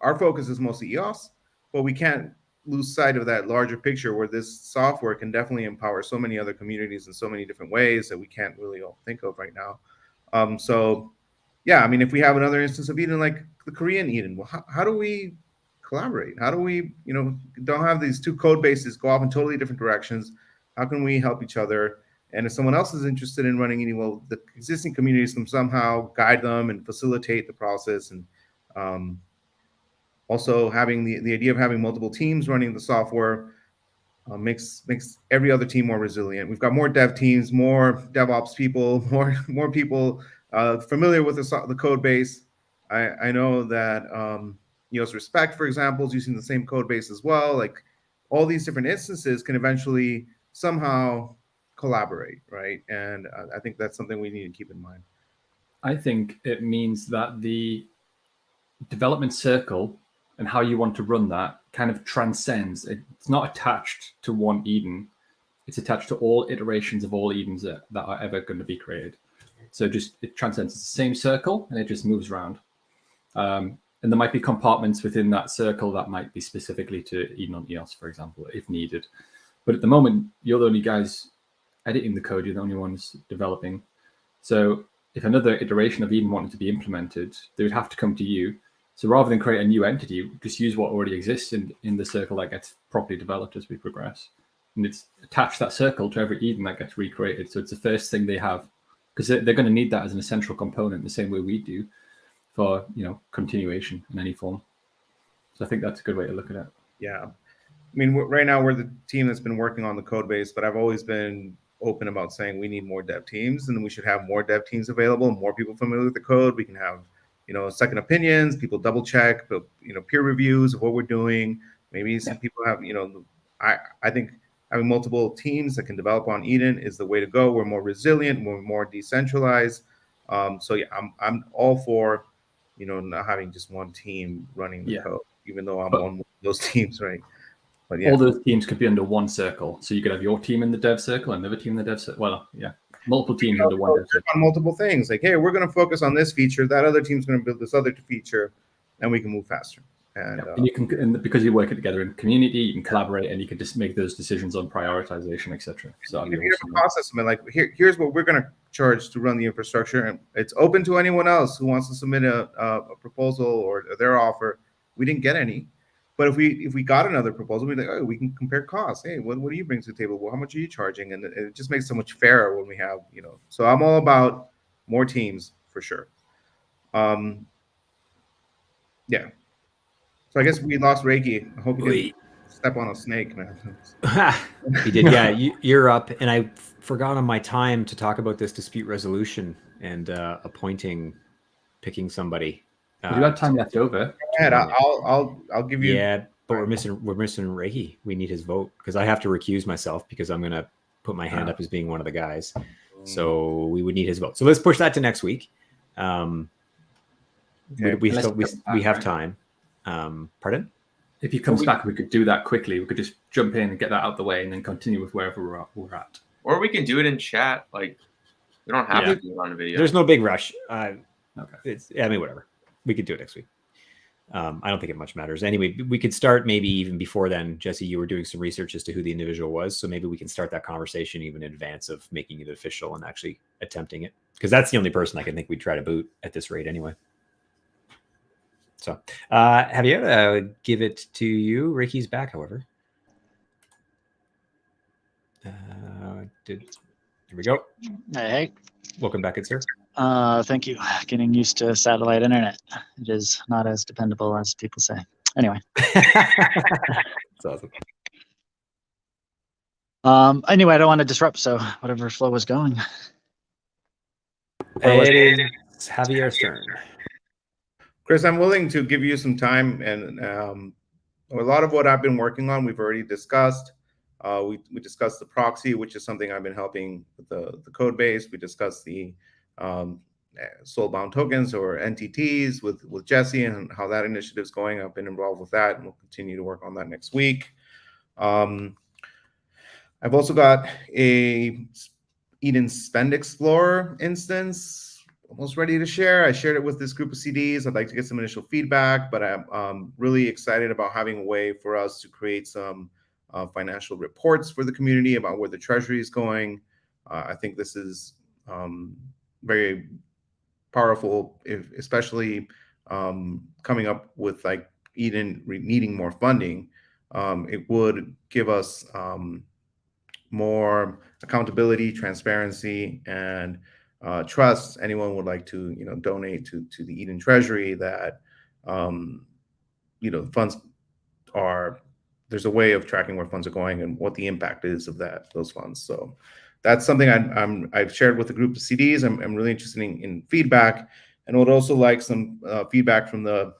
our focus is mostly EOS, but we can't lose sight of that larger picture where this software can definitely empower so many other communities in so many different ways that we can't really all think of right now. So yeah, I mean, if we have another instance of Eden, like the Korean Eden, well, how do we collaborate? How do we, don't have these two code bases go off in totally different directions? How can we help each other? And if someone else is interested in running Eden, well, the existing communities can somehow guide them and facilitate the process. And also having the idea of having multiple teams running the software makes every other team more resilient. We've got more dev teams, more DevOps people, more people familiar with the code base. I know that EOS Respect, for example, is using the same code base as well. Like all these different instances can eventually somehow collaborate, right? And I think that's something we need to keep in mind.
I think it means that the development circle and how you want to run that kind of transcends. It's not attached to one Eden. It's attached to all iterations of all Edens that are ever going to be created. So it transcends. It's the same circle and it just moves around. And there might be compartments within that circle that might be specifically to Eden on EOS, for example, if needed. But at the moment, you're the only guys editing the code. You're the only ones developing. So if another iteration of Eden wanted to be implemented, they would have to come to you. So rather than create a new entity, just use what already exists in the circle that gets properly developed as we progress. And it's attached that circle to every Eden that gets recreated. So it's the first thing they have, because they're going to need that as an essential component the same way we do for, continuation in any form. So I think that's a good way to look at it.
Yeah. I mean, right now we're the team that's been working on the code base, but I've always been open about saying we need more dev teams and we should have more dev teams available, more people familiar with the code. We can have second opinions, people double check, peer reviews of what we're doing. Maybe some people have, I think having multiple teams that can develop on Eden is the way to go. We're more resilient, we're more decentralized. So yeah, I'm all for, not having just one team running the code, even though I'm on those teams, right? But yeah,
all those teams could be under one circle. So you could have your team in the dev circle, another team in the dev circle. Well, yeah. Multiple teams under one dev circle.
On multiple things, like, hey, we're going to focus on this feature. That other team's going to build this other feature, and we can move faster. And
you can, and because you work together in community, you can collaborate, and you can just make those decisions on prioritization, etc. So
if you have a cost estimate, like here's what we're going to charge to run the infrastructure, and it's open to anyone else who wants to submit a proposal or their offer. We didn't get any. But if we got another proposal, we'd be like, oh, we can compare costs. Hey, what do you bring to the table? Well, how much are you charging? And it just makes it so much fairer when we have, So I'm all about more teams for sure. Yeah. So I guess we lost Reiki. I hope you didn't step on a snake, man.
He did. Yeah, you're up. And I forgot on my time to talk about this dispute resolution and picking somebody.
You got time left over.
Go ahead. I'll give you.
Yeah, but we're missing Reiki. We need his vote because I have to recuse myself because I'm gonna put my hand up as being one of the guys. So we would need his vote. So let's push that to next week. We have time. Pardon?
If he comes back, we could do that quickly. We could just jump in and get that out of the way, and then continue with wherever we're at.
Or we can do it in chat. Like we don't have to do it on a video.
There's no big rush.
Okay.
Whatever. We could do it next week. I don't think it much matters. Anyway, we could start maybe even before then. Jesse, you were doing some research as to who the individual was. So maybe we can start that conversation even in advance of making it official and actually attempting it. Because that's the only person I can think we'd try to boot at this rate anyway. So Javier, give it to you. Ricky's back, however. Here we go.
Hey.
Welcome back, good sir.
Thank you. Getting used to satellite internet. It is not as dependable as people say. Anyway.
That's awesome.
Anyway, I don't want to disrupt, so whatever flow was going.
It is Javier's turn.
Chris, I'm willing to give you some time, and a lot of what I've been working on, we've already discussed. We discussed the proxy, which is something I've been helping with the code base. We discussed the soul-bound tokens or NTTs with Jesse and how that initiative is going. I've been involved with that, and we'll continue to work on that next week. I've also got a Eden Spend Explorer instance almost ready to share. I shared it with this group of CDs. I'd like to get some initial feedback, but I'm really excited about having a way for us to create some financial reports for the community about where the treasury is going. I think this is very powerful, especially coming up with like Eden needing more funding. It would give us more accountability, transparency, and trust. Anyone would like to, donate to the Eden Treasury, that funds are, there's a way of tracking where funds are going and what the impact is of those funds. So that's something I've shared with a group of CDs. I'm really interested in feedback, and would also like some feedback from the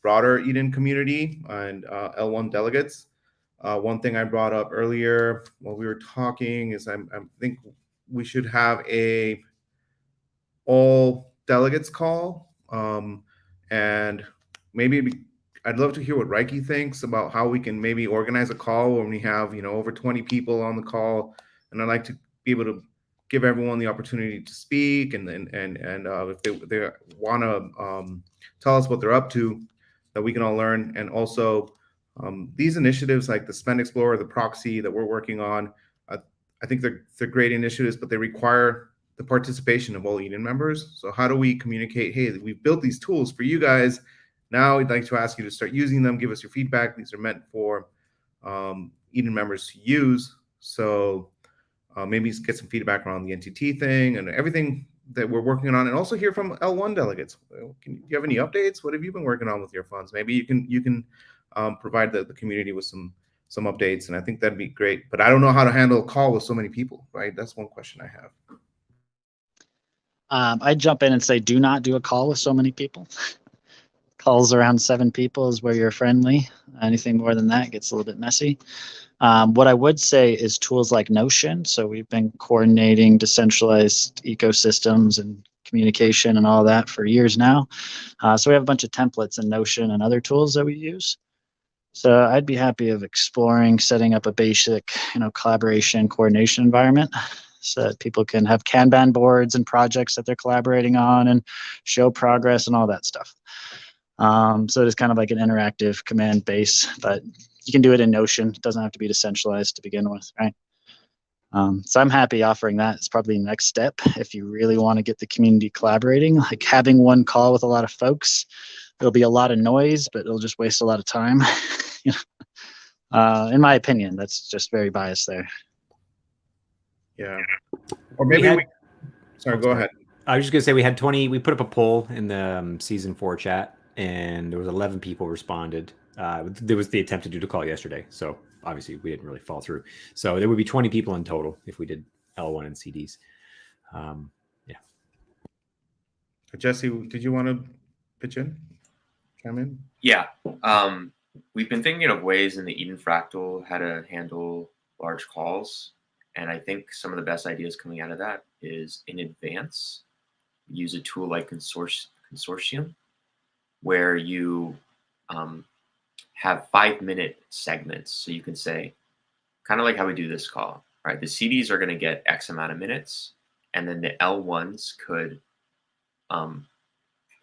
broader Eden community and L1 delegates. One thing I brought up earlier while we were talking is I think we should have a all delegates call, and maybe I'd love to hear what Reiki thinks about how we can maybe organize a call when we have over 20 people on the call, and I'd like to be able to give everyone the opportunity to speak, and if they want to tell us what they're up to, that we can all learn. And also these initiatives like the Spend Explorer, the proxy that we're working on, I think they're great initiatives, but they require the participation of all Eden members. So how do we communicate, hey, we've built these tools for you guys. Now we'd like to ask you to start using them. Give us your feedback. These are meant for Eden members to use. So maybe get some feedback around the NTT thing and everything that we're working on, and also hear from L1 delegates. Do you have any updates? What have you been working on with your funds? Maybe you can provide the community with some updates, and I think that'd be great. But I don't know how to handle a call with so many people, right? That's one question I have.
I'd jump in and say, do not do a call with so many people. Calls around 7 people is where you're friendly. Anything more than that gets a little bit messy. What I would say is tools like Notion. So we've been coordinating decentralized ecosystems and communication and all that for years now. So we have a bunch of templates in Notion and other tools that we use. So I'd be happy of exploring setting up a basic, collaboration coordination environment, so that people can have Kanban boards and projects that they're collaborating on and show progress and all that stuff. So it's kind of like an interactive command base, but you can do it in Notion. It doesn't have to be decentralized to begin with, right? So I'm happy offering that. It's probably the next step if you really want to get the community collaborating. Like having one call with a lot of folks, there'll be a lot of noise, but it'll just waste a lot of time. In my opinion, that's just very biased there.
Yeah. Or maybe sorry, go ahead.
I was just gonna say we had 20. We put up a poll in the season 4 chat, and there was 11 people responded. There was the attempt to do the call yesterday, so obviously we didn't really fall through. So there would be 20 people in total if we did L1 and CDs. Yeah.
Jesse, did you want to pitch in? Chime in?
Yeah. We've been thinking of ways in the Eden Fractal how to handle large calls. And I think some of the best ideas coming out of that is in advance, use a tool like Consortium, where you have 5-minute segments. So you can say, kind of like how we do this call, right? The CDs are going to get X amount of minutes, and then the L1s could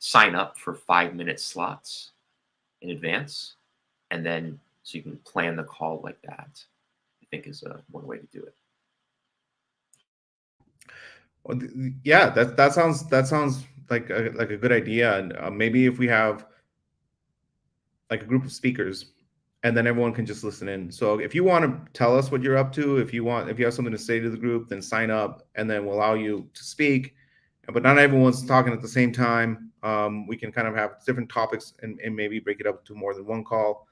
sign up for 5-minute slots in advance. And then so you can plan the call like that, I think is one way to do it.
Well, yeah, that sounds like a good idea. And maybe if we have like a group of speakers, and then everyone can just listen in. So if you want to tell us what you're up to, if you have something to say to the group, then sign up, and then we'll allow you to speak. But not everyone's talking at the same time. We can kind of have different topics and maybe break it up to more than one call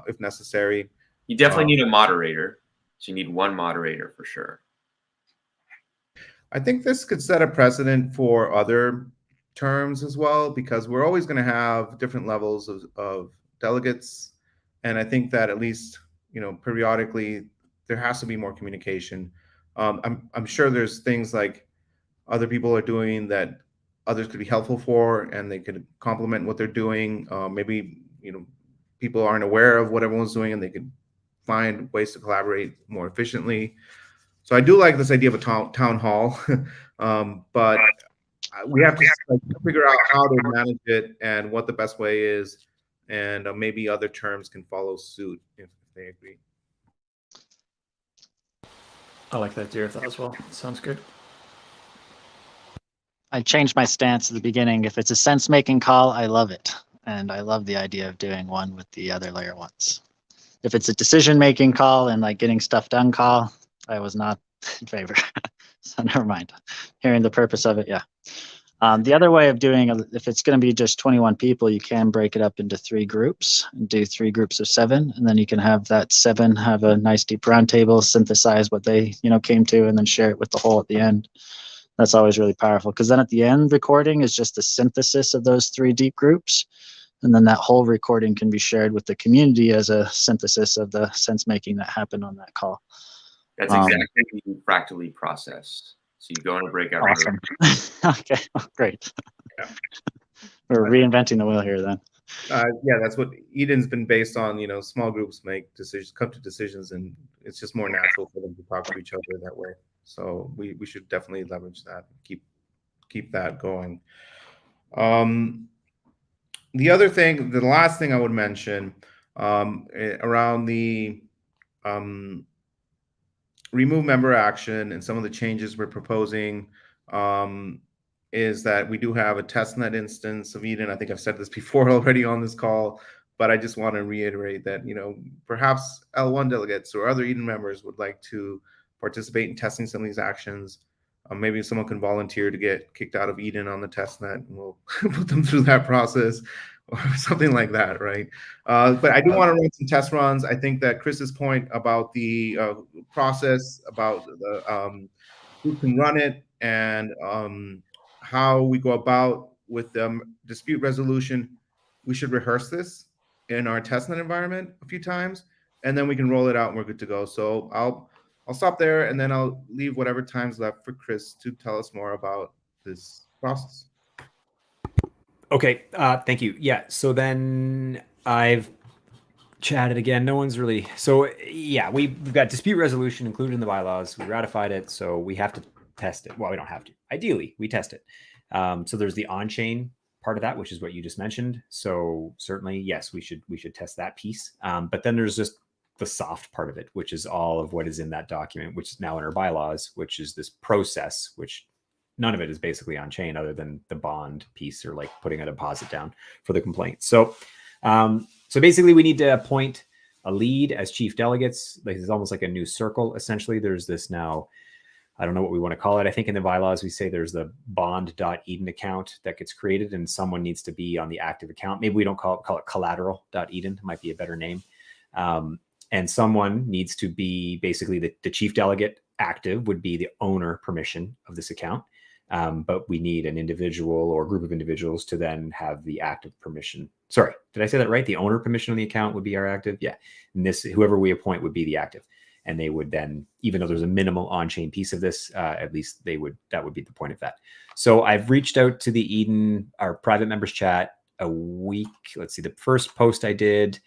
if necessary.
You definitely need a moderator. So you need one moderator for sure.
I think this could set a precedent for other terms as well, because we're always going to have different levels of delegates. And I think that at least, periodically there has to be more communication. I'm sure there's things like other people are doing that others could be helpful for, and they could complement what they're doing. Maybe, people aren't aware of what everyone's doing, and they could find ways to collaborate more efficiently. So I do like this idea of a town hall, but we have to figure out how to manage it and what the best way is, and maybe other terms can follow suit if they agree.
I like that idea of that as well. Sounds good.
I changed my stance at the beginning. If it's a sense-making call, I love it. And I love the idea of doing one with the other layer ones. If it's a decision-making call and like getting stuff done call, I was not in favor. So never mind. Hearing the purpose of it, yeah. The other way of doing it, if it's going to be just 21 people, you can break it up into 3 groups and do 3 groups of 7. And then you can have that 7 have a nice deep roundtable, synthesize what they, came to, and then share it with the whole at the end. That's always really powerful, because then at the end recording is just the synthesis of those 3 deep groups. And then that whole recording can be shared with the community as a synthesis of the sense making that happened on that call.
That's exactly the fractally process. So you go in a breakout
Awesome.
room.
Okay, great.
Yeah.
We're reinventing the wheel here then.
Yeah, that's what Eden's been based on. Small groups make decisions, come to decisions, and it's just more natural for them to talk to each other that way. So we should definitely leverage that, keep that going. The last thing I would mention around the remove member action and some of the changes we're proposing is that we do have a testnet instance of Eden. I think I've said this before already on this call, but I just want to reiterate that, perhaps L1 delegates or other Eden members would like to participate in testing some of these actions. Maybe someone can volunteer to get kicked out of Eden on the testnet, and we'll put them through that process or something like that, right? But I do want to run some test runs. I think that Chris's point about the process, about the who can run it, and how we go about with dispute resolution, we should rehearse this in our testnet environment a few times, and then we can roll it out and we're good to go. So I'll stop there, and then I'll leave whatever time's left for Chris to tell us more about this process.
Okay, thank you. Yeah, so then I've chatted again. No one's really... So yeah, we've got dispute resolution included in the bylaws. We ratified it, so we have to test it. Well, we don't have to. Ideally, we test it. So there's the on-chain part of that, which is what you just mentioned. So certainly, yes, we should test that piece. But then there's just the soft part of it, which is all of what is in that document, which is now in our bylaws, which is this process, which none of it is basically on chain other than the bond piece, or like putting a deposit down for the complaint. So, so basically we need to appoint a lead as chief delegates. Like, it's almost like a new circle. Essentially, there's this now, I don't know what we want to call it. I think in the bylaws, we say there's the bond.eden account that gets created, and someone needs to be on the active account. Maybe we don't call it collateral.eden. Might be a better name. And someone needs to be basically the chief delegate. Active would be the owner permission of this account. But we need an individual or group of individuals to then have the active permission. Sorry, did I say that right? The owner permission on the account would be our active. Yeah. And whoever we appoint would be the active. And they would then, even though there's a minimal on-chain piece of this, at least that would be the point of that. So I've reached out to the Eden, our private members chat, a week. Let's see, the first post I did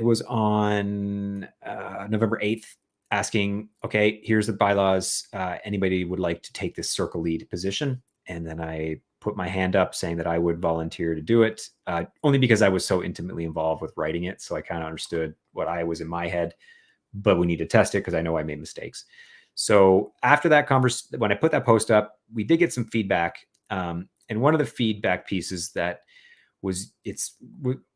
was on November 8th, asking, okay, here's the bylaws. Anybody would like to take this circle lead position? And then I put my hand up saying that I would volunteer to do it, only because I was so intimately involved with writing it. So I kind of understood what I was in my head, but we need to test it because I know I made mistakes. So after that conversation, when I put that post up, we did get some feedback. And one of the feedback pieces that it's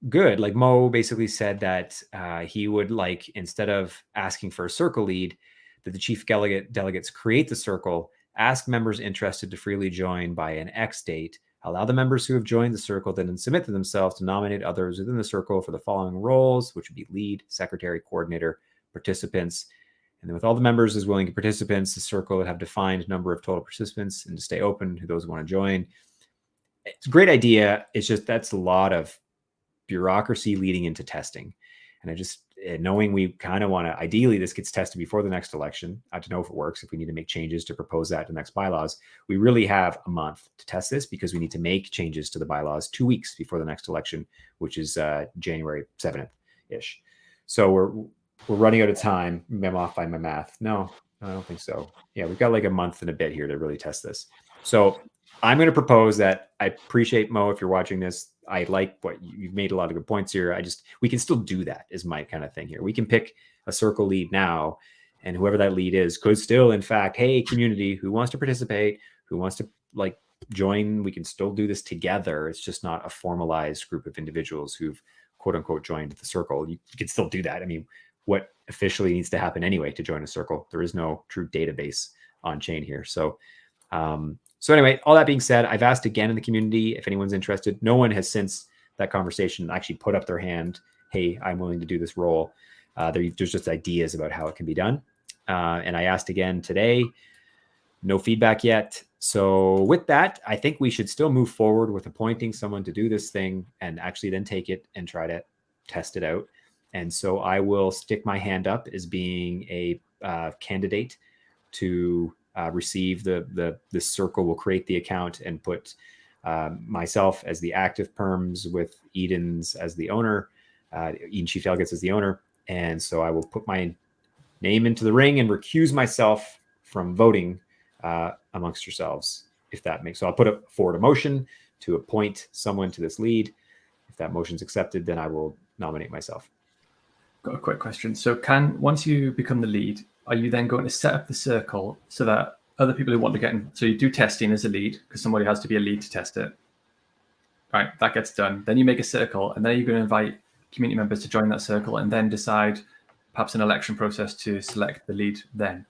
good. Like Mo basically said that he would like, instead of asking for a circle lead, that the chief delegates create the circle, ask members interested to freely join by an X date, allow the members who have joined the circle then submit to themselves to nominate others within the circle for the following roles, which would be lead, secretary, coordinator, participants. And then with all the members as willing participants, the circle would have defined number of total participants and to stay open to those who want to join. It's a great idea. It's just that's a lot of bureaucracy leading into testing. And I just, knowing we kind of want to, ideally this gets tested before the next election. I have to know if it works, if we need to make changes to propose that to the next bylaws. We really have a month to test this because we need to make changes to the bylaws 2 weeks before the next election, which is January 7th-ish. So we're running out of time. Maybe I'm off by my math. No, I don't think so. Yeah, we've got like a month and a bit here to really test this. So I'm going to propose that. I appreciate, Mo, if you're watching this. I like what you've made a lot of good points here. We can still do that is my kind of thing here. We can pick a circle lead now, and whoever that lead is could still, in fact, hey, community, who wants to participate, who wants to like join, we can still do this together. It's just not a formalized group of individuals who've quote unquote joined the circle. You can still do that. I mean, what officially needs to happen anyway to join a circle? There is no true database on chain here. So anyway, all that being said, I've asked again in the community if anyone's interested. No one has since that conversation actually put up their hand. Hey, I'm willing to do this role. There's just ideas about how it can be done. And I asked again today, no feedback yet. So with that, I think we should still move forward with appointing someone to do this thing and actually then take it and try to test it out. And so I will stick my hand up as being a candidate to receive the circle. Will create the account and put myself as the active perms with Eden's as the owner, Eden Chief Delegates as the owner. And so I will put my name into the ring and recuse myself from voting amongst yourselves, if that makes. So I'll put forward a motion to appoint someone to this lead. If that motion's accepted, then I will nominate myself.
Got a quick question. So once you become the lead, are you then going to set up the circle so that other people who want to get in, so you do testing as a lead because somebody has to be a lead to test it. Right, that gets done. Then you make a circle and then you're going to invite community members to join that circle and then decide perhaps an election process to select the lead then.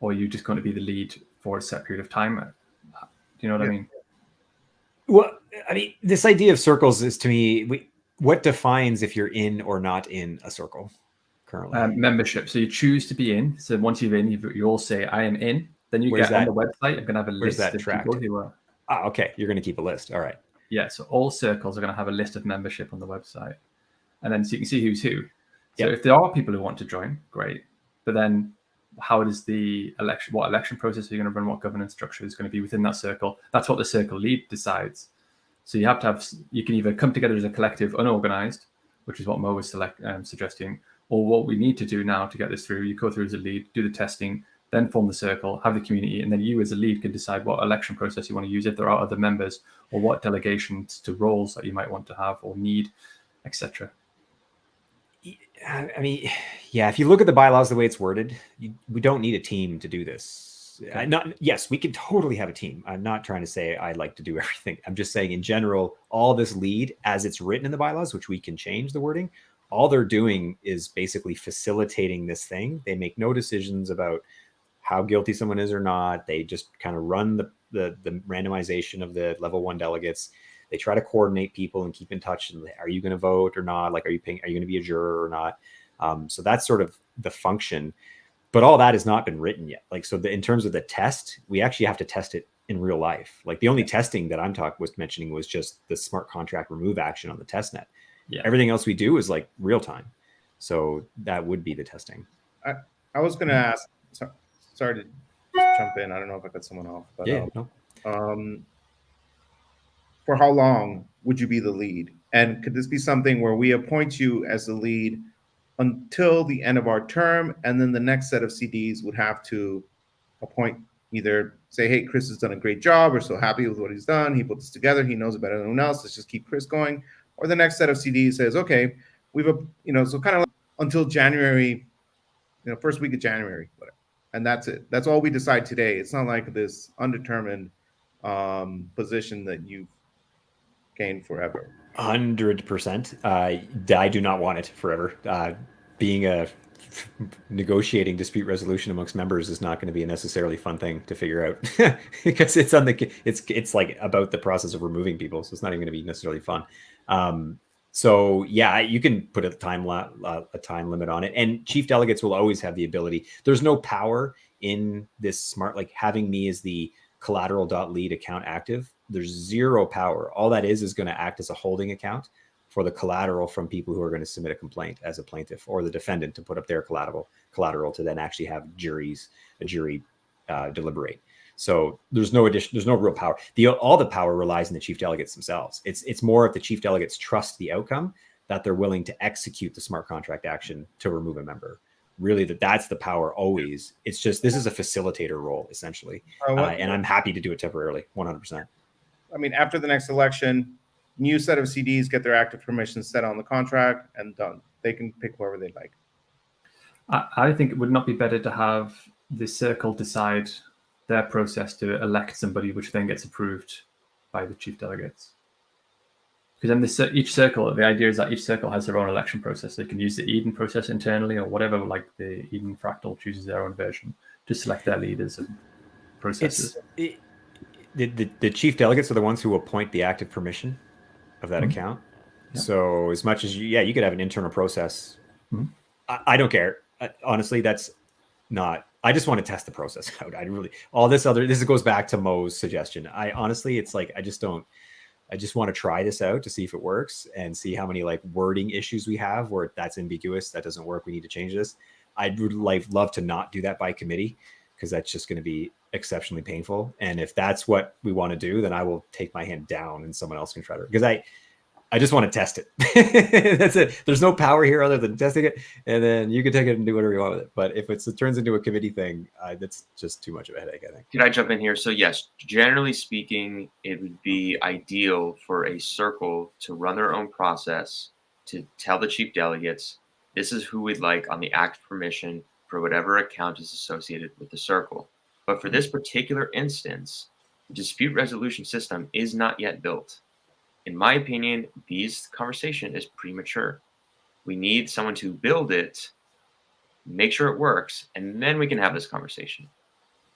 Or are you just going to be the lead for a set period of time? Do you know what I mean?
Well, I mean, this idea of circles is to me, what defines if you're in or not in a circle currently?
Membership. So you choose to be in. So once you're in, you all say, I am in. Then you get on the website. I'm going to have a list of people who are.
Ah, okay. You're going to keep a list. All right.
Yeah. So all circles are going to have a list of membership on the website. And then so you can see who's who. So if there are people who want to join, great. But then how does the election, what election process are you going to run? What governance structure is going to be within that circle? That's what the circle lead decides. So you have to have, you can either come together as a collective unorganized, which is what Mo was suggesting, or what we need to do now to get this through, you go through as a lead, do the testing, then form the circle, have the community, and then you as a lead can decide what election process you want to use if there are other members, or what delegations to roles that you might want to have or need, etc.
I mean, yeah, if you look at the bylaws, the way it's worded, we don't need a team to do this. Okay. Yes, we can totally have a team. I'm not trying to say I'd like to do everything. I'm just saying in general, all this lead as it's written in the bylaws, which we can change the wording, all they're doing is basically facilitating this thing. They make no decisions about how guilty someone is or not. They just kind of run the randomization of the level 1 delegates. They try to coordinate people and keep in touch. Are you going to vote or not? Like, are you going to be a juror or not? So that's sort of the function. But all that has not been written yet. Like, so in terms of the test, we actually have to test it in real life. Like the only testing that was mentioning was just the smart contract remove action on the test net. Yeah. Everything else we do is like real time. So that would be the testing.
I was going to ask, sorry to jump in. I don't know if I cut someone off, but for how long would you be the lead? And could this be something where we appoint you as the lead until the end of our term, and then the next set of CDs would have to appoint, either say, hey, Chris has done a great job, we're so happy with what he's done, he put this together, he knows it better than anyone else, let's just keep Chris going. Or the next set of CDs says, okay, we've, so kind of like until January, first week of January, whatever. And that's it. That's all we decide today. It's not like this undetermined position that you've gained forever.
100%. I do not want it forever. Being a negotiating dispute resolution amongst members is not going to be a necessarily fun thing to figure out because it's like about the process of removing people, so it's not even going to be necessarily fun. So yeah, you can put a time limit on it, and chief delegates will always have the ability. There's no power in this smart, like having me as the collateral.lead account active. There's zero power. All that is going to act as a holding account for the collateral from people who are going to submit a complaint as a plaintiff, or the defendant to put up their collateral to then actually have a jury deliberate. So there's no real power. All the power relies on the chief delegates themselves. It's more if the chief delegates trust the outcome that they're willing to execute the smart contract action to remove a member. Really, that's the power always. It's just, this is a facilitator role essentially, and I'm happy to do it temporarily, 100%.
I mean, after the next election, new set of CDs get their active permissions set on the contract and done. They can pick whoever they like.
I think it would not be better to have the circle decide their process to elect somebody, which then gets approved by the chief delegates. Because then each circle, the idea is that each circle has their own election process. They can use the Eden process internally or whatever, like the Eden fractal chooses their own version to select their leaders and processes.
The chief delegates are the ones who appoint the active permission of that account. Yeah. So as much as you could have an internal process. I don't care. Honestly, that's not, I just want to test the process out. This goes back to Mo's suggestion. It's like, I just want to try this out to see if it works and see how many like wording issues we have where that's ambiguous, that doesn't work, we need to change this. I would love to not do that by committee, because that's just going to be exceptionally painful. And if that's what we want to do, then I will take my hand down and someone else can try to, because I just want to test it. That's it. There's no power here other than testing it, and then you can take it and do whatever you want with it. But if it turns into a committee thing, that's just too much of a headache, I think.
Can I jump in here? So yes, generally speaking, it would be ideal for a circle to run their own process to tell the chief delegates, this is who we'd like on the active permission for whatever account is associated with the circle. But for this particular instance, the dispute resolution system is not yet built. In my opinion, this conversation is premature. We need someone to build it, make sure it works, and then we can have this conversation.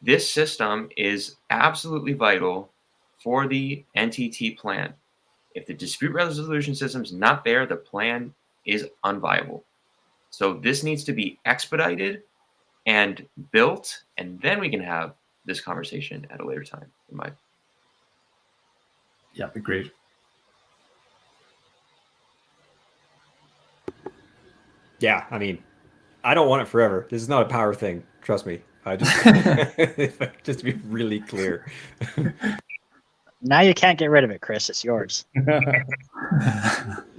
This system is absolutely vital for the NTT plan. If the dispute resolution system is not there, the plan is unviable. So this needs to be expedited and built, and then we can have this conversation at a later time.
Yeah, agreed.
Yeah, I mean, I don't want it forever. This is not a power thing. Trust me. I just to be really clear.
Now you can't get rid of it, Chris. It's yours.
Yeah,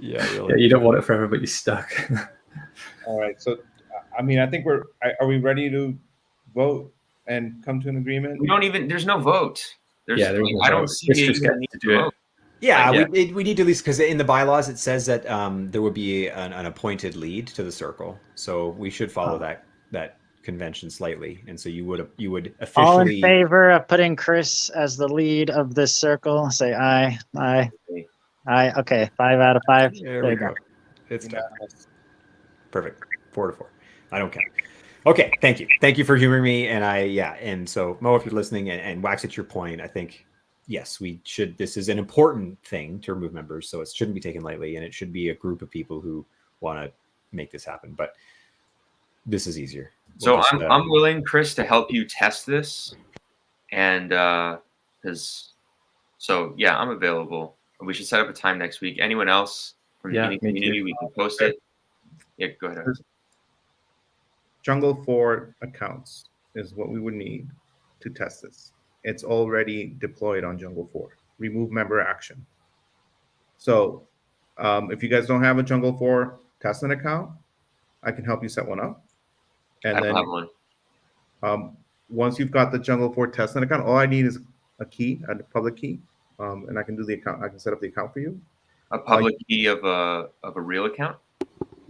really.
Yeah, you don't want it forever, but you're stuck.
All right. So, I mean, I think are we ready to vote and come to an agreement?
There's no vote.
I don't see the need to do it.
Yeah, we need to at least, because in the bylaws it says that there would be an appointed lead to the circle, so we should follow that convention slightly, and so you would officially.
All in favor of putting Chris as the lead of this circle? Say aye. Okay, 5 out of 5.
There you go. It's done. Perfect. 4-4. I don't care. Okay, thank you for humoring me, and so Mo, if you're listening, and Wax, at your point, I think. Yes, we should. This is an important thing to remove members, so it shouldn't be taken lightly, and it should be a group of people who want to make this happen. But this is easier.
I'm willing, Chris, to help you test this, and I'm available. We should set up a time next week. Anyone else from any community, we can post it. Yeah, go ahead.
Jungle 4 accounts is what we would need to test this. It's already deployed on Jungle 4. Remove member action. So if you guys don't have a Jungle 4 testnet account, I can help you set one up. And
I don't have one.
Once you've got the Jungle 4 testnet account, all I need is a key, a public key, and I can do the account. I can set up the account for you.
A public key of a real account?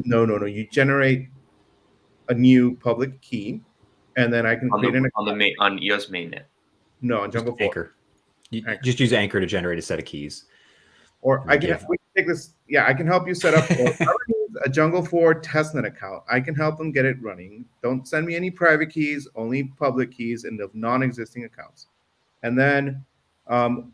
No. You generate a new public key, and then I can create an account
on EOS mainnet.
No, on Jungle 4.
Anchor. Just use Anchor to generate a set of keys.
Or we can take this. Yeah, I can help you set up a Jungle 4 testnet account. I can help them get it running. Don't send me any private keys, only public keys in the non-existing accounts. And then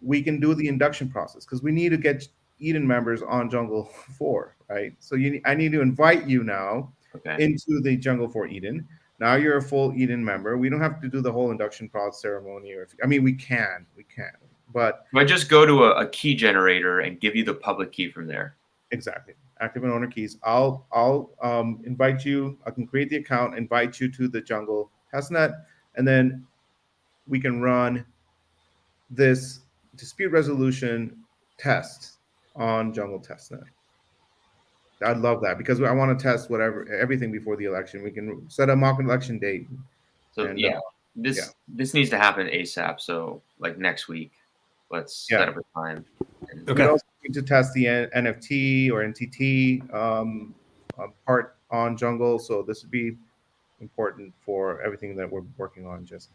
we can do the induction process, because we need to get Eden members on Jungle 4, right? So I need to invite you now into the Jungle 4 Eden. Now you're a full Eden member. We don't have to do the whole induction prod ceremony, I mean, we can, but
I just go to a key generator and give you the public key from there.
Exactly. Active and owner keys. I'll invite you. I can create the account, invite you to the Jungle testnet, and then we can run this dispute resolution test on Jungle testnet. I'd love that because I want to test everything before the election. We can set a mock election date.
So this needs to happen ASAP. So like next week, let's set up a time.
We also need to test the NFT or NTT part on Jungle. So this would be important for everything that we're working on, Jesse.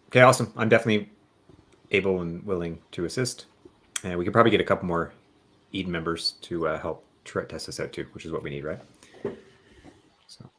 Okay, awesome. I'm definitely able and willing to assist. And we could probably get a couple more Eden members to help test this out too, which is what we need, right? So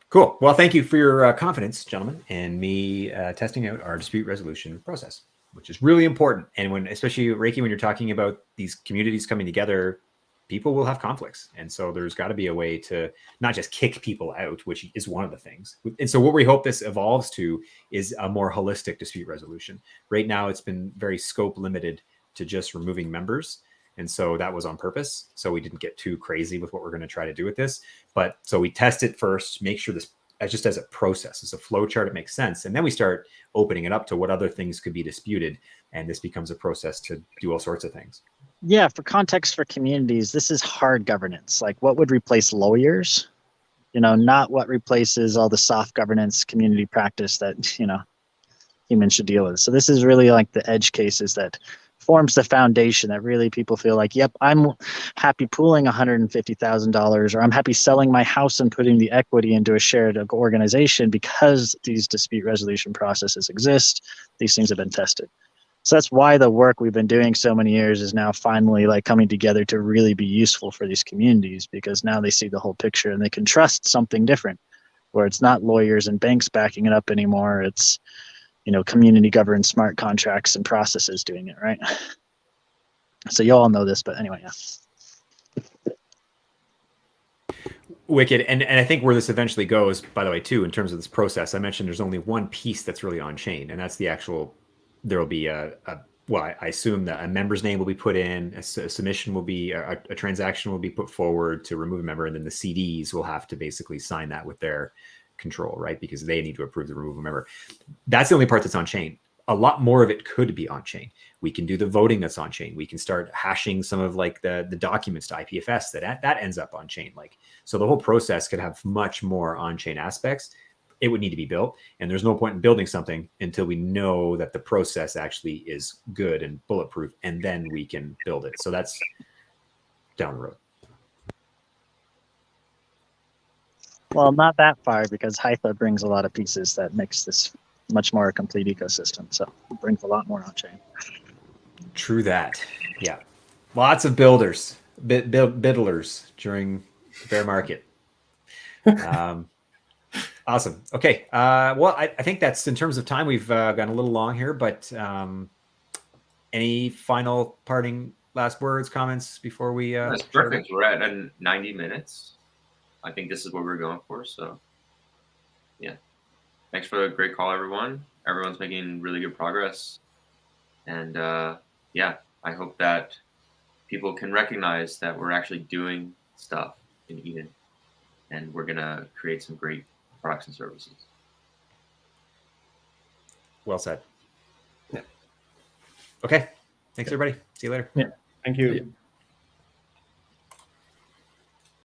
cool. Well, thank you for your confidence, gentlemen, and me testing out our dispute resolution process, which is really important. And when, especially Reiki, when you're talking about these communities coming together, people will have conflicts. And so there's got to be a way to not just kick people out, which is one of the things. And so what we hope this evolves to is a more holistic dispute resolution. Right now, it's been very scope limited to just removing members. And so that was on purpose. So we didn't get too crazy with what we're going to try to do with this. But so we test it first, make sure this just as a process, as a flow chart, it makes sense. And then we start opening it up to what other things could be disputed. And this becomes a process to do all sorts of things.
Yeah, for context for communities, this is hard governance. Like what would replace lawyers? Not what replaces all the soft governance community practice that, humans should deal with. So this is really like the edge cases that forms the foundation that really people feel like, yep, I'm happy pooling $150,000, or I'm happy selling my house and putting the equity into a shared organization because these dispute resolution processes exist. These things have been tested. So that's why the work we've been doing so many years is now finally like coming together to really be useful for these communities, because now they see the whole picture and they can trust something different, where it's not lawyers and banks backing it up anymore. It's, community governed smart contracts and processes doing it, right? So you all know this, but anyway, yeah.
Wicked. And I think where this eventually goes, by the way, too, in terms of this process, I mentioned there's only one piece that's really on chain, and that's the actual, there will be I assume that a member's name will be put in, a submission will be, a transaction will be put forward to remove a member, and then the CDs will have to basically sign that with their control, right? Because they need to approve the removal member. That's the only part that's on chain. A lot more of it could be on chain. We can do the voting that's on chain. We can start hashing some of like the documents to IPFS that ends up on chain. Like, so the whole process could have much more on chain aspects. It would need to be built, and there's no point in building something until we know that the process actually is good and bulletproof, and then we can build it. So that's down the road.
Well, not that far, because Hytha brings a lot of pieces that makes this much more a complete ecosystem. So it brings a lot more on chain.
True that. Yeah. Lots of builders, biddlers during the bear market. Awesome. Okay. Well, I think that's, in terms of time, we've gone a little long here, but any final parting last words, comments before we?
That's perfect. We're at 90 minutes. I think this is what we're going for. So, yeah. Thanks for a great call, everyone. Everyone's making really good progress. And yeah, I hope that people can recognize that we're actually doing stuff in Eden, and we're going to create some great products and services.
Well said. Yeah. Okay. Thanks, everybody. See you later.
Yeah.
Thank you.